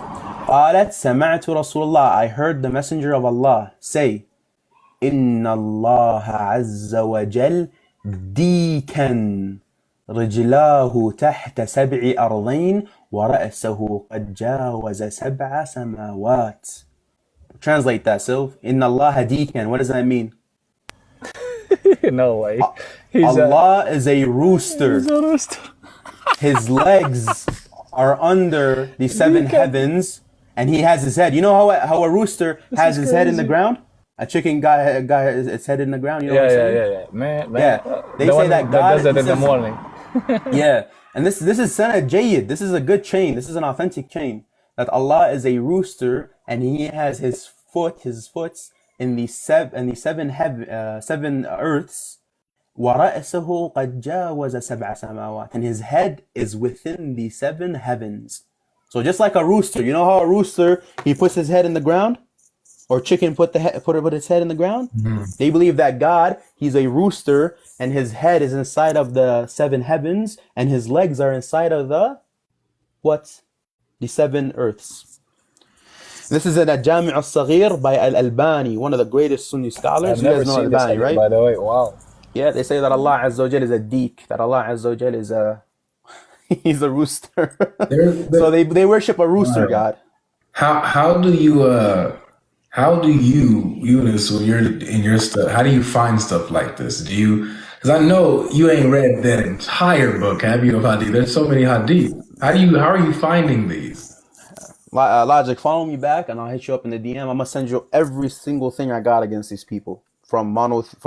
قالت سمعت رسول الله, I heard the messenger of Allah say, إن الله عز وجل ديكا رجلاه تحت 7 أرضين ورأسه قد جاوز 7 سماوات. Translate that, Sylv. Inna Allah deekan. What does that mean? No way. Allah is a rooster. He's a rooster. His legs are under the 7 heavens, and he has his head. You know how a rooster has his head in the ground? A chicken got its head in the ground. You know what I'm saying? Yeah. Man. Yeah. They say that God does that in the morning. Yeah. And this is sanad jayyid. This is a good chain. This is an authentic chain. That Allah is a rooster and he has his foots in the 7 earths. وَرَأْسَهُ قَدْ جَاوَزَ 7 سَمَاوَاتٍ. And his head is within the 7 heavens. So just like a rooster, you know how a rooster, he puts his head in the ground? Or chicken put its head in the ground? Mm-hmm. They believe that God, he's a rooster and his head is inside of the 7 heavens and his legs are inside of the what? The 7 earths. This is an Al-Jami' al-Saghir by Al-Albani, one of the greatest Sunni scholars. You guys know Albani, right? By the way, wow. Yeah, they say that Allah Azza wa Jal is a deek, that Allah Azza wa Jal is he's a rooster. So they worship a rooster god. How do you Eunice, when you're in your stuff, how do you find stuff like this? Because I know you ain't read the entire book, have you, of hadith? There's so many hadith. How are you finding these? Logic, follow me back and I'll hit you up in the DM. I'm gonna send you every single thing I got against these people, from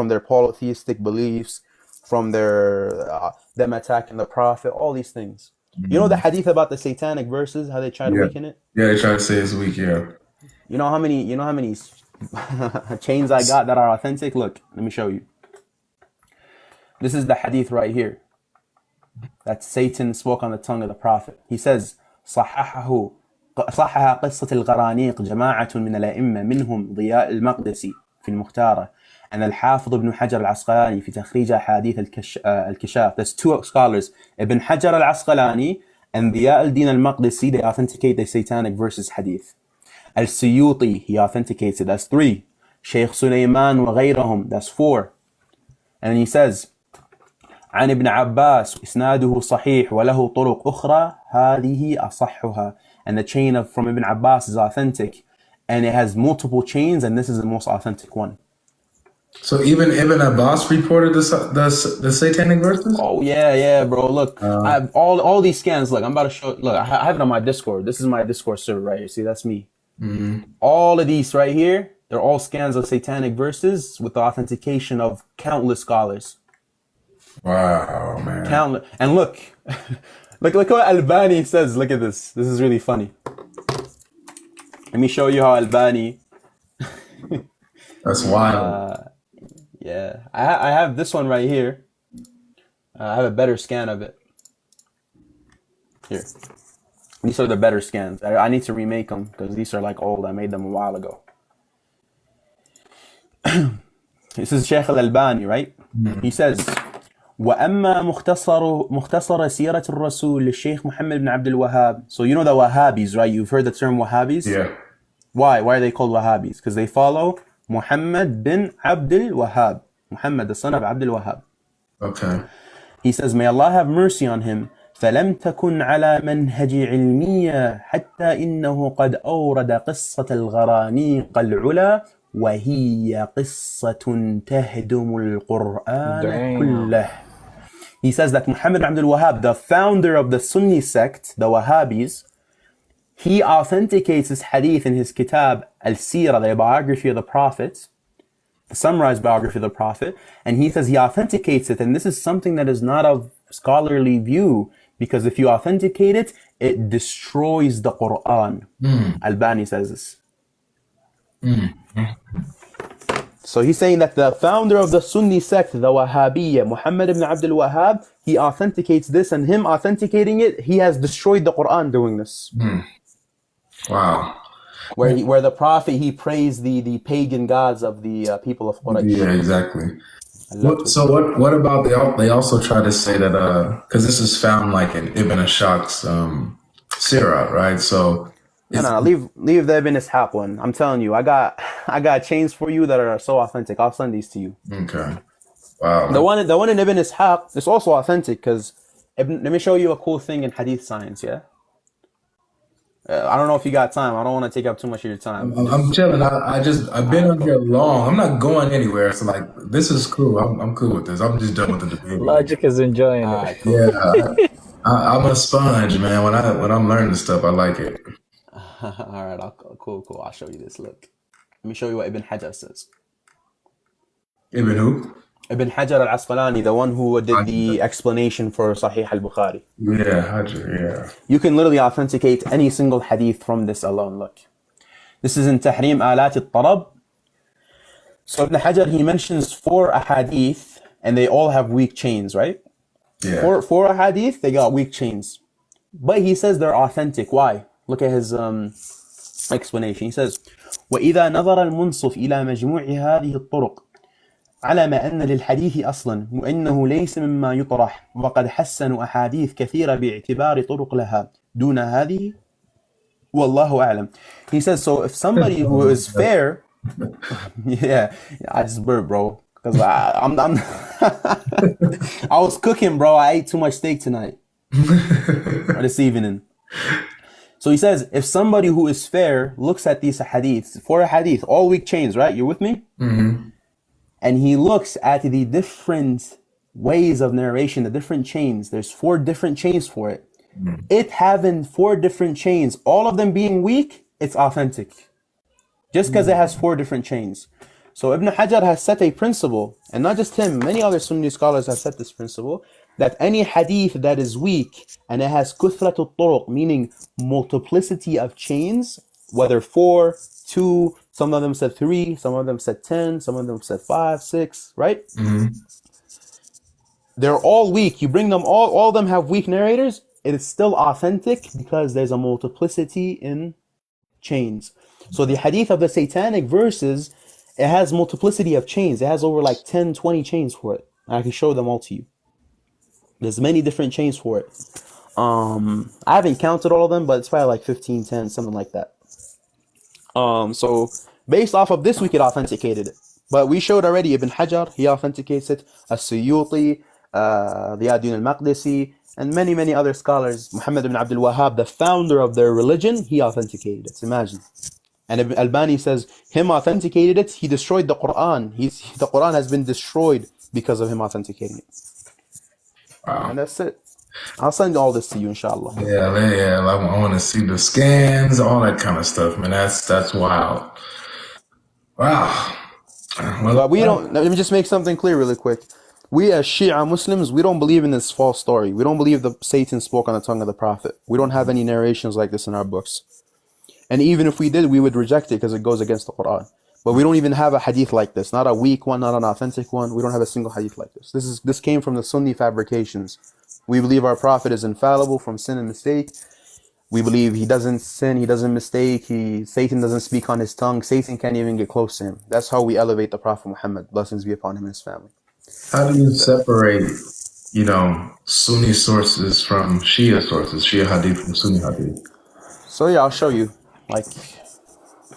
their polytheistic beliefs, from their them attacking the Prophet, all these things. Mm-hmm. You know the hadith about the satanic verses, how they try to weaken it? Yeah, they try to say it's weak, yeah. You know how many chains I got that are authentic? Look, let me show you. This is the hadith right here. That Satan spoke on the tongue of the Prophet. He says, صحح قصة الغرانيق جماعة من الأئمة منهم ضياء المقدسي في المختارة and الحافظ ابن حجر العسقلاني في تخريج أحاديث الكشاف. There's 2 scholars, Ibn Hajar al-Asqalani and Diya al-Din al-Maqdisi. They authenticate the satanic verses hadith. Al-Suyuti, he authenticates it. That's 3. Shaykh Sulaiman وغيرهم. That's 4. And he says, عن ابن عباس إسناده صحيح وله طرق أخرى هذه أصحها. And the chain from Ibn Abbas is authentic and it has multiple chains and this is the most authentic one. So even Ibn Abbas reported the satanic verses? Oh yeah, bro. Look, I have all these scans. Look, I'm about to show. Look, I have it on my Discord. This is my Discord server right here. See, that's me. Mm-hmm. All of these right here, they're all scans of satanic verses with the authentication of countless scholars. Wow, man. Countless. And look, look what Albani says. Look at this. This is really funny. Let me show you how Albani. That's wild. Yeah, I have this one right here. I have a better scan of it. Here. These are the better scans. I need to remake them because these are like old. I made them a while ago. This is Shaykh al-Albani, right? Mm-hmm. He says, وأما مختصر سيرة الرسول للشيخ محمد بن عبد الوهاب. So you know the Wahhabis, right? You've heard the term Wahhabis? Yeah. Why? Why are they called Wahhabis? Because they follow Muhammad bin Abdul Wahhab. Muhammad, the son of Abdul Wahhab. Okay. He says, may Allah have mercy on him. فلم تكن على منهج علمية حتى إنه قد أورد قصة الغرانيق العلا وهي قصة تهدم القرآن كله. He says that Muhammad Abdul Wahhab, the founder of the Sunni sect, the Wahhabis, he authenticates this hadith in his kitab Al-Sirah, the biography of the Prophet, the summarized biography of the Prophet, and he says he authenticates it, and this is something that is not of scholarly view, because if you authenticate it, it destroys the Quran. Albani says this. So he's saying that the founder of the Sunni sect, the Wahhabiyya, Muhammad ibn Abdul Wahhab, he authenticates this, and him authenticating it, he has destroyed the Quran doing this. Wow. Where the Prophet, he praised the pagan gods of the people of Quraysh. Yeah, exactly. What about they also try to say that because this is found like in Ibn Ashaq's Sirah, right? So no, leave the Ibn Ishaq one. I'm telling you, I got chains for you that are so authentic. I'll send these to you. Okay. Wow. The one in Ibn Ishaq is also authentic because let me show you a cool thing in hadith science, yeah? I don't know if you got time. I don't want to take up too much of your time. I'm chilling. I've been on here long. I'm not going anywhere. So like, this is cool. I'm cool with this. I'm just done with the debate. Logic is enjoying it. Cool. Yeah. I'm a sponge, man. When I'm learning stuff, I like it. All right. Cool. I'll show you this. Look. Let me show you what Ibn Hajar says. Ibn who? Ibn Hajar al-Asqalani, the one who did the explanation for Sahih al-Bukhari. Yeah, Hajar, yeah. You can literally authenticate any single hadith from this alone. Look. This is in Tahrim Alat al-Tarab. So Ibn Hajar, he mentions 4 ahadith, and they all have weak chains, right? Yeah. 4 ahadith, they got weak chains. But he says they're authentic. Why? Look at his explanation. He says, وَإِذَا نَظَرَ الْمُنصِفُ إِلَى مَجْمُوعِ هَذِهِ الطُّرُقِ علم أن للحديث أصلا وإنه ليس مما يطرح وقد حسنوا أحاديث كثيرة باعتبار طرق لها دون هذه والله أعلم. He says, so if somebody who is fair, yeah, I just burped, bro, because I'm I was cooking, bro. I ate too much steak tonight or this evening. So he says, if somebody who is fair looks at these hadiths, 4 hadith, all weak chains, right? You're with me? Mm-hmm. And he looks at the different ways of narration, the different chains. There's 4 different chains for it. It having 4 different chains, all of them being weak, it's authentic. Just because it has 4 different chains. So Ibn Hajar has set a principle, and not just him, many other Sunni scholars have set this principle, that any hadith that is weak and it has kuthratul turuq, meaning multiplicity of chains, whether 4, 2, some of them said 3, some of them said 10, some of them said 5, 6, right? Mm-hmm. They're all weak. You bring them all of them have weak narrators. It is still authentic because there's a multiplicity in chains. So the hadith of the satanic verses, it has multiplicity of chains. It has over like 10, 20 chains for it. I can show them all to you. There's many different chains for it. I haven't counted all of them, but it's probably like 15, 10, something like that. So based off of this, we could authenticate it. But we showed already Ibn Hajar, he authenticates it. As-Suyuti, Diyad al-Maqdisi, and many, many other scholars. Muhammad ibn Abdul Wahhab, the founder of their religion, he authenticated it. Imagine. And Ibn Albani says, him authenticated it, he destroyed the Quran. The Quran has been destroyed because of him authenticating it. Wow. And that's it. I'll send all this to you, inshallah. Yeah. I want to see the scans, all that kind of stuff, man. That's wild. Wow. Well, But we don't, let me just make something clear really quick. We as Shia Muslims, we don't believe in this false story. We don't believe that Satan spoke on the tongue of the Prophet. We don't have any narrations like this in our books. And even if we did, we would reject it because it goes against the Quran. But we don't even have a hadith like this. Not a weak one, not an authentic one. We don't have a single hadith like this. This came from the Sunni fabrications. We believe our Prophet is infallible from sin and mistake. We believe he doesn't sin, he doesn't mistake, Satan doesn't speak on his tongue. Satan can't even get close to him. That's how we elevate the Prophet Muhammad. Blessings be upon him and his family. How do you separate Sunni sources from Shia sources, Shia hadith from Sunni hadith. So yeah, I'll show you. Like,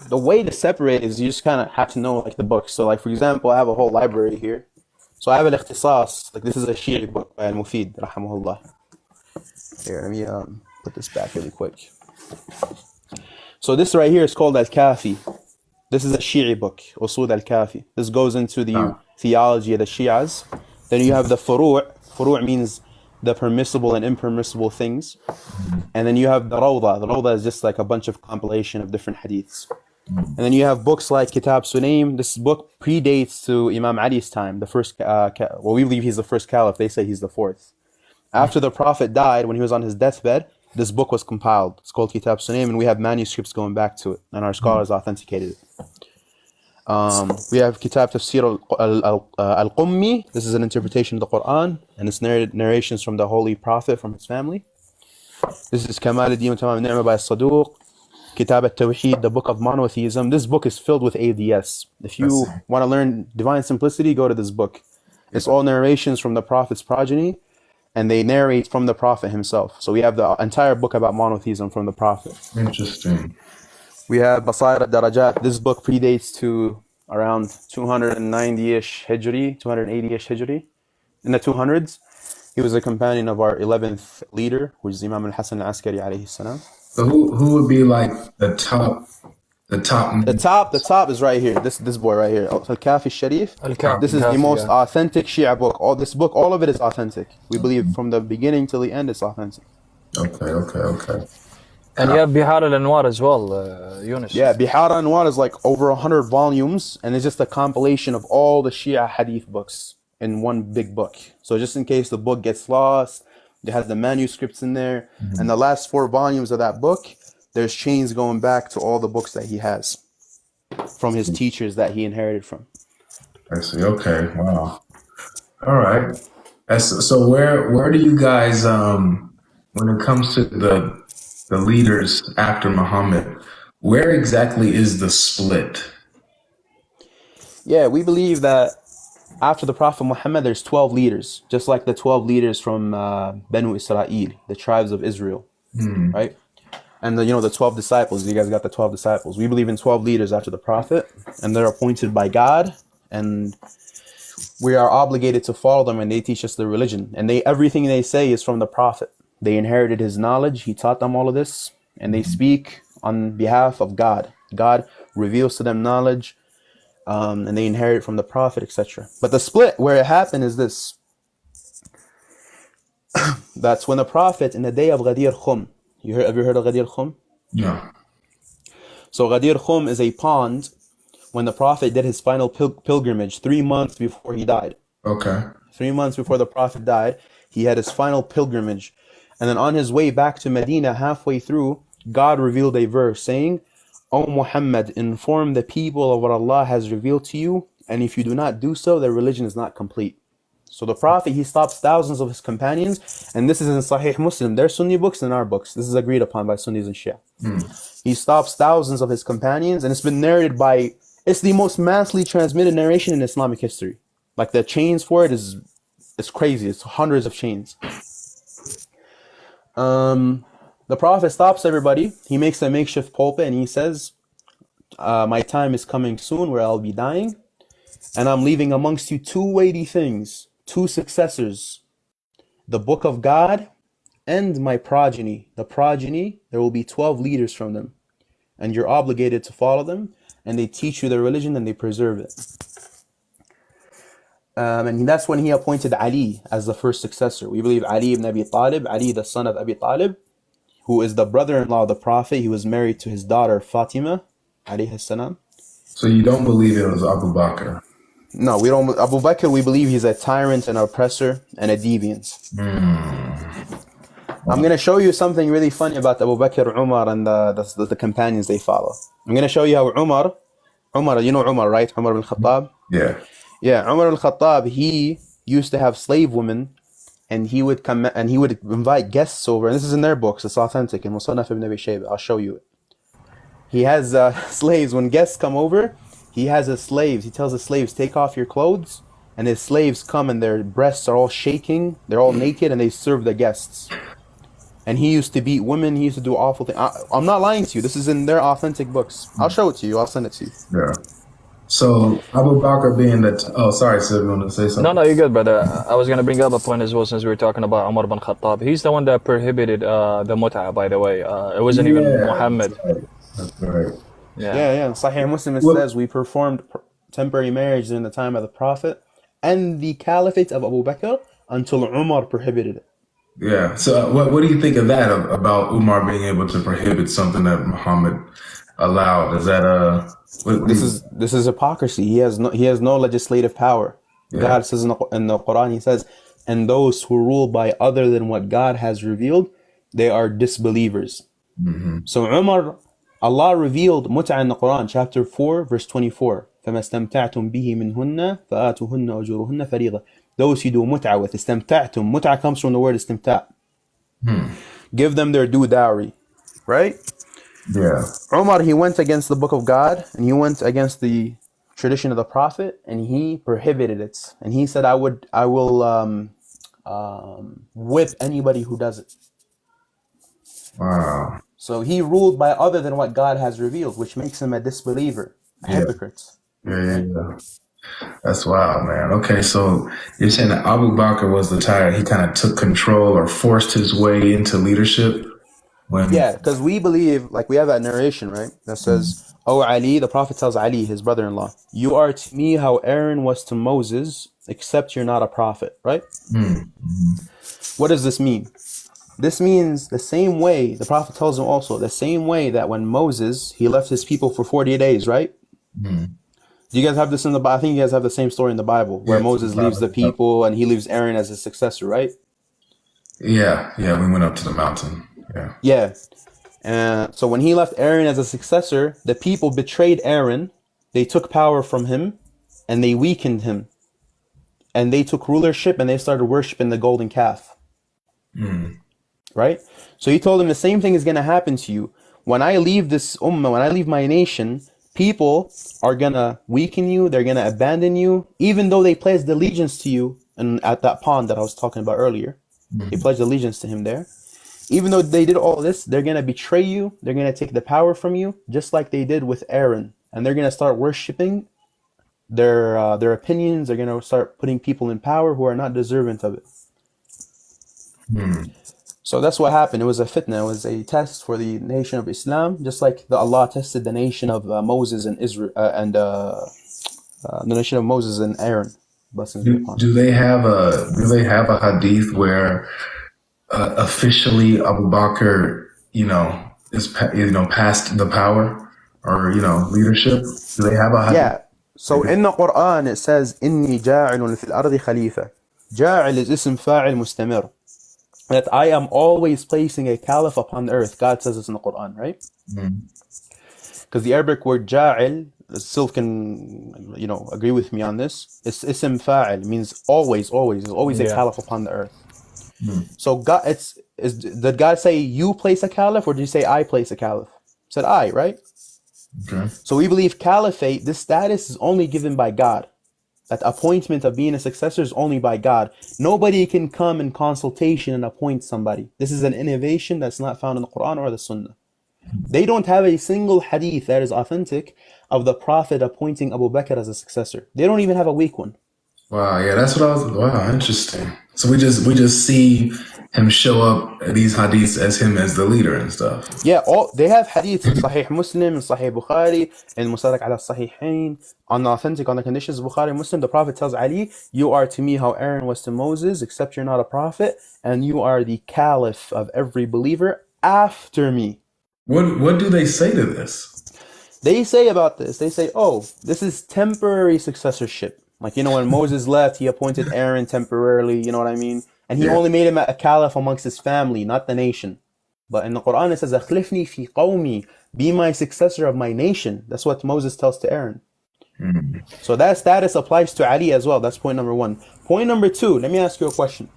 the way to separate is you just kind of have to know like the books. So like, for example, I have a whole library here. So I have al-Ikhtisas, like this is a Shia book by al-Mufid, rahimahullah. Here, let me put this back really quick. So this right here is called al-Kafi. This is a Shi'i book, Usul al-Kafi. This goes into the theology of the Shi'as. Then you have the Furu'. Furu' means the permissible and impermissible things. And then you have the Rawda. The Rawda is just like a bunch of compilation of different hadiths. And then you have books like Kitab Sunaym. This book predates to Imam Ali's time, the first, well, we believe he's the first caliph. They say he's the fourth. After the Prophet died, when he was on his deathbed, this book was compiled. It's called Kitab Sunaym, and we have manuscripts going back to it, and our scholars authenticated it. We have Kitab Tafsir al-Qummi. This is an interpretation of the Quran, and it's narrations from the Holy Prophet, from his family. This is Kamal al-Din wa Tamam al-Ni'mah by Saduq. Kitab al-Tawheed, the book of monotheism. This book is filled with ADS. If you want to learn divine simplicity, go to this book. It's all narrations from the Prophet's progeny, and they narrate from the Prophet himself. So we have the entire book about monotheism from the Prophet. Interesting. We have Basair al-Darajat. This book predates to around 290-ish Hijri, 280-ish Hijri, in the 200s. He was a companion of our 11th leader, which is Imam al-Hasan al-Askari alayhi salam. So who would be like the top? The top is right here. This boy right here, Al-Kafi Sharif. This is the most authentic Shia book. All of it is authentic. We believe from the beginning till the end, it's authentic. Okay. And you have Bihar al-Anwar as well, Yunus. Yeah, Bihar al-Anwar is like over 100 volumes, and it's just a compilation of all the Shia hadith books in one big book. So just in case the book gets lost, it has the manuscripts in there, and the last 4 volumes of that book, there's chains going back to all the books that he has from his teachers that he inherited from. I see. Okay. Wow. All right. So where do you guys when it comes to the leaders after Muhammad, where exactly is the split? Yeah, we believe that after the Prophet Muhammad, there's 12 leaders, just like the 12 leaders from Banu Israel, the tribes of Israel, right? And the 12 disciples. You guys got the 12 disciples. We believe in 12 leaders after the Prophet, and they're appointed by God, and we are obligated to follow them, and they teach us the religion. And everything they say is from the Prophet. They inherited his knowledge. He taught them all of this, and they speak on behalf of God. God reveals to them knowledge, and they inherit it from the Prophet, etc. But the split where it happened is this. That's when the Prophet, in the day of Ghadir Khum, have you heard of Ghadir Khum? Yeah. So Ghadir Khum is a pond when the Prophet did his final pilgrimage 3 months before he died. Okay. 3 months before the Prophet died, he had his final pilgrimage. And then on his way back to Medina, halfway through, God revealed a verse saying, O Muhammad, inform the people of what Allah has revealed to you, and if you do not do so, their religion is not complete. So the Prophet, he stops thousands of his companions, and this is in Sahih Muslim. They're Sunni books and our books. This is agreed upon by Sunnis and Shia. He stops thousands of his companions, and it's been narrated by, it's the most massively transmitted narration in Islamic history. Like the chains for it it's crazy. It's hundreds of chains. The Prophet stops everybody. He makes a makeshift pulpit, and he says, my time is coming soon where I'll be dying, and I'm leaving amongst you 2 weighty things. 2 successors, the book of God and my progeny. The progeny, there will be 12 leaders from them, and you're obligated to follow them, and they teach you their religion and they preserve it. And that's when he appointed Ali as the first successor. We believe Ali ibn Abi Talib, Ali the son of Abi Talib, who is the brother-in-law of the Prophet. He was married to his daughter Fatima, alayhi salam. So you don't believe it was Abu Bakr? No, we don't. Abu Bakr, we believe he's a tyrant, an oppressor, and a deviant. I'm going to show you something really funny about Abu Bakr, Umar, and the companions they follow. I'm going to show you how Umar, you know Umar, right? Umar ibn Khattab? Yeah, Umar ibn Khattab, he used to have slave women, and he would come and he would invite guests over. And this is in their books. It's authentic. In Musannaf ibn Abi Shaybah, I'll show you it. He has slaves. When guests come over, he has his slaves. He tells the slaves, take off your clothes and his slaves come and their breasts are all shaking, they're all naked, and they serve the guests. And he used to beat women, he used to do awful things. I'm not lying to you, this is in their authentic books. I'll show it to you, I'll send it to you. Yeah. So Abu Bakr being that, oh, sorry, Sid, you want to say something? No, you're good, brother. I was going to bring up a point as well, since we were talking about Umar bin Khattab. He's the one that prohibited the mut'ah, by the way. It wasn't even Muhammad. That's right. Yeah. Sahih Muslim, it says, we performed temporary marriage during the time of the Prophet and the Caliphate of Abu Bakr until Umar prohibited it. Yeah. So what do you think of that, about Umar being able to prohibit something that Muhammad allowed? Is that this is hypocrisy. He has no legislative power. Yeah. God says in the Quran, he says, and those who rule by other than what God has revealed, they are disbelievers. Mm-hmm. So Allah revealed mut'ah in the Quran, chapter 4, verse 24. فَمَا اسْتَمْتَعْتُمْ بِهِ مِنْهُنَّ فَآتُهُنَّ أُجُورُهُنَّ فَرِيضَةً. Those you do mut'ah with, istamta'tum. Mut'ah comes from the word istimta'. Give them their due dowry, right? Yeah. Umar, he went against the book of God, and he went against the tradition of the Prophet, and he prohibited it. And he said, I will whip anybody who does it. Wow. So he ruled by other than what God has revealed, which makes him a disbeliever, a hypocrite. Yeah. That's wild, man. Okay, so you're saying that Abu Bakr was the tyrant. He kind of took control or forced his way into leadership? Yeah, because we believe, like we have that narration, right? That says, Oh Ali, the Prophet tells Ali, his brother-in-law, you are to me how Aaron was to Moses, except you're not a prophet, right? What does this mean? This means the same way, the Prophet tells him also, the same way that when Moses, he left his people for 40 days, right? Do you guys have this in the Bible? I think you guys have the same story in the Bible, where Moses leaves the people and he leaves Aaron as his successor, right? Yeah, we went up to the mountain. Yeah. So when he left Aaron as a successor, the people betrayed Aaron, they took power from him, and they weakened him. And they took rulership and they started worshiping the golden calf. Right? So he told them the same thing is going to happen to you. When I leave this ummah, when I leave my nation, people are going to weaken you, they're going to abandon you, even though they pledged allegiance to you and at that pond that I was talking about earlier. They pledged allegiance to him there. Even though they did all this, they're going to betray you, they're going to take the power from you, just like they did with Aaron. And they're going to start worshiping their opinions, they're going to start putting people in power who are not deserving of it. So that's what happened. It was a fitna. It was a test for the nation of Islam, just like Allah tested the nation of Moses and Israel the nation of Moses and Aaron. Do they have a hadith where officially Abu Bakr, is past the power or leadership? Do they have a hadith? Yeah. So in the Quran it says, "Inni ja'ilun fil ardi khalifa." Ja'il is ism fa'il mustamir. That I am always placing a caliph upon the earth. God says this in the Quran, right? Because the Arabic word ja'il, still can, agree with me on this. It's ism fa'il, means always. There's always a caliph upon the earth. So God, did God say you place a caliph, or did he say I place a caliph? He said I, right? Okay. So we believe caliphate, this status is only given by God. That appointment of being a successor is only by God. Nobody can come in consultation and appoint somebody. This is an innovation that's not found in the Quran or the Sunnah. They don't have a single hadith that is authentic of the Prophet appointing Abu Bakr as a successor. They don't even have a weak one. Wow, yeah, that's what wow, interesting. So we just see him show up at these hadiths as him as the leader and stuff. Yeah, they have hadiths in Sahih Muslim, in Sahih Bukhari, in Musadaq ala Sahihain, on the conditions of Bukhari and Muslim. The Prophet tells Ali, you are to me how Aaron was to Moses, except you're not a prophet, and you are the caliph of every believer after me. What do they say to this? They say about this, they say, this is temporary successorship. Like, when Moses left, he appointed Aaron temporarily, you know what I mean? And he only made him a caliph amongst his family, not the nation. But in the Quran it says, "Akhlifni fi qawmi," be my successor of my nation. That's what Moses tells to Aaron. So that status applies to Ali as well. That's point number one. Point number two, let me ask you a question.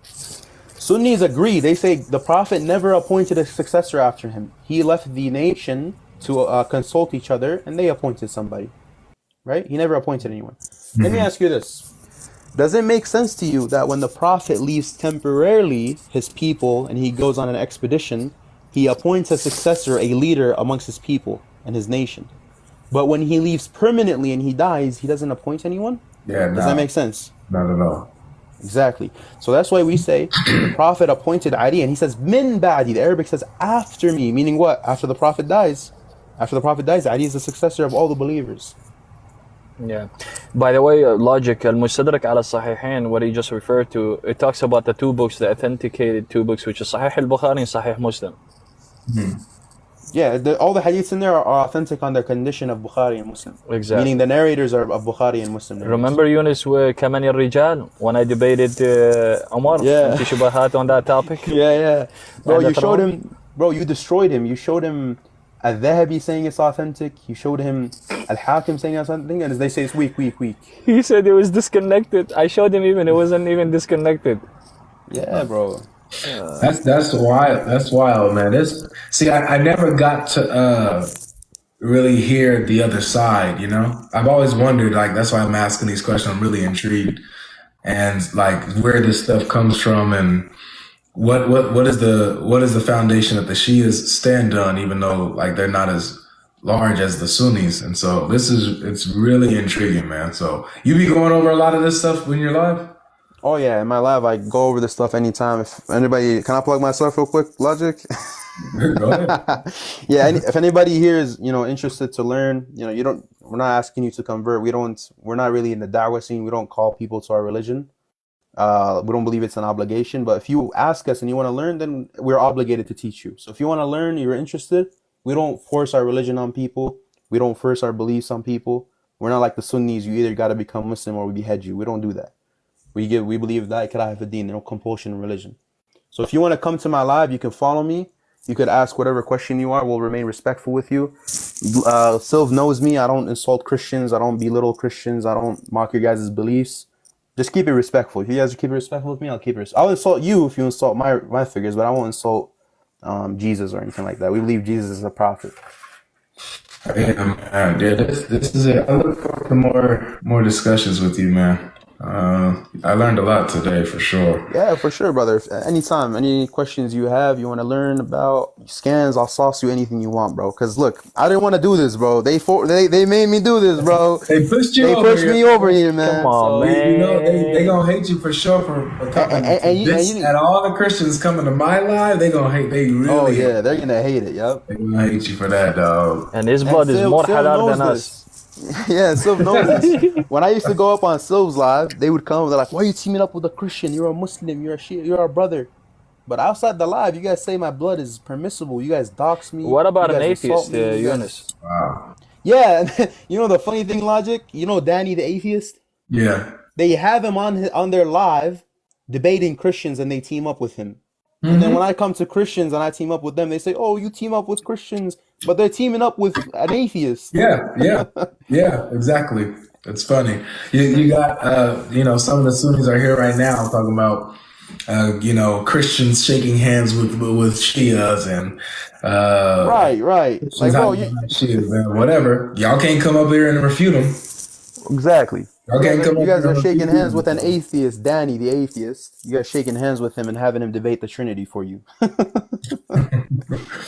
Sunnis agree. They say the Prophet never appointed a successor after him. He left the nation to consult each other, and they appointed somebody. Right? He never appointed anyone. Let me ask you this. Does it make sense to you that when the Prophet leaves temporarily his people and he goes on an expedition, he appoints a successor, a leader amongst his people and his nation? But when he leaves permanently and he dies, he doesn't appoint anyone? Yeah, Does that make sense? Not at all. Exactly. So that's why we say the Prophet appointed Ali, and he says, min ba'di. The Arabic says, after me. Meaning what? After the Prophet dies. After the Prophet dies, Ali is the successor of all the believers. Yeah. By the way, Logic, Al-Mustadrak ala Sahihain, what he just referred to, it talks about the two books, the authenticated two books, which is Sahih al-Bukhari and Sahih Muslim. Mm-hmm. Yeah, all the hadiths in there are authentic on the condition of Bukhari and Muslim. Exactly. Meaning the narrators are of Bukhari and Muslim narrators. Remember, Yunus, with Kamani al-Rijal, when I debated Omar Yeah. Shubahat on that topic? Yeah. Bro, And you showed him, you destroyed him. You showed him Al-Dhahabi saying it's authentic. You showed him Al-Hakim saying it's authentic, and they say it's weak. He said it was disconnected. I showed him it wasn't even disconnected. Yeah, bro. That's wild. That's wild, man. I never got to really hear the other side. You know, I've always wondered. Like, that's why I'm asking these questions. I'm really intrigued, and like where this stuff comes from, and what is the foundation that the Shias stand on, even though like they're not as large as the Sunnis. And so it's really intriguing, man. So you be going over a lot of this stuff when you're live? Oh yeah, in my live I go over this stuff anytime. If anybody, can I plug myself real quick, Logic? Go ahead. Yeah, if anybody here is, interested to learn, we're not asking you to convert. We're not really in the da'wah scene. We don't call people to our religion. We don't believe it's an obligation, but if you ask us and you want to learn, then we're obligated to teach you. So if you want to learn, you're interested, we don't force our religion on people. We don't force our beliefs on people. We're not like the Sunnis. You either got to become Muslim or we behead you. We don't do that. We believe la ikraha fi din, no compulsion in religion. So if you want to come to my live, you can follow me. You could ask whatever question you want. We'll remain respectful with you. Sylv knows me. I don't insult Christians. I don't belittle Christians. I don't mock your guys' beliefs. Just keep it respectful. If you guys keep it respectful with me, I'll keep it respectful. I'll insult you if you insult my figures, but I won't insult Jesus or anything like that. We believe Jesus is a prophet. Yeah, this is it. I look forward to more discussions with you, man. I learned a lot today, for sure. Yeah, for sure, brother. Anytime, any questions you have, you want to learn about scans, I'll sauce you anything you want, bro. Because look, I didn't want to do this, bro. They made me do this, bro. They pushed me over here, man. Come on, man. You know, they gonna hate you for sure for coming. And all the Christians coming to my live, they gonna hate. They really. Oh yeah, they're gonna hate it. Yep. They gonna hate you for that, dog. And his blood is more halal than us. Yeah, Sylv knows this. When I used to go up on Sylv's live, they would come. They're like, "Why are you teaming up with a Christian? You're a Muslim. You're a Shia. You're our brother." But outside the live, you guys say my blood is permissible. You guys dox me. What about an atheist, Yunus? Wow. Yeah, the funny thing, Logic. Danny the atheist. Yeah. They have him on their live debating Christians, and they team up with him. And then when I come to Christians and I team up with them, they say, "Oh, you team up with Christians," but they're teaming up with an atheist. Yeah, exactly. It's funny. You got, some of the Sunnis are here right now talking about, Christians shaking hands with Shias and right. Like, Shias, man, whatever. Y'all can't come up here and refute them. Exactly. You guys are shaking hands with an them. atheist, Danny the atheist. You guys shaking hands with him and having him debate the Trinity for you.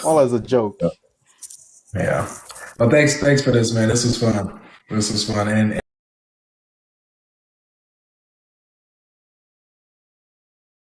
All as a joke. Yeah. Well, thanks for this, man. This was fun. And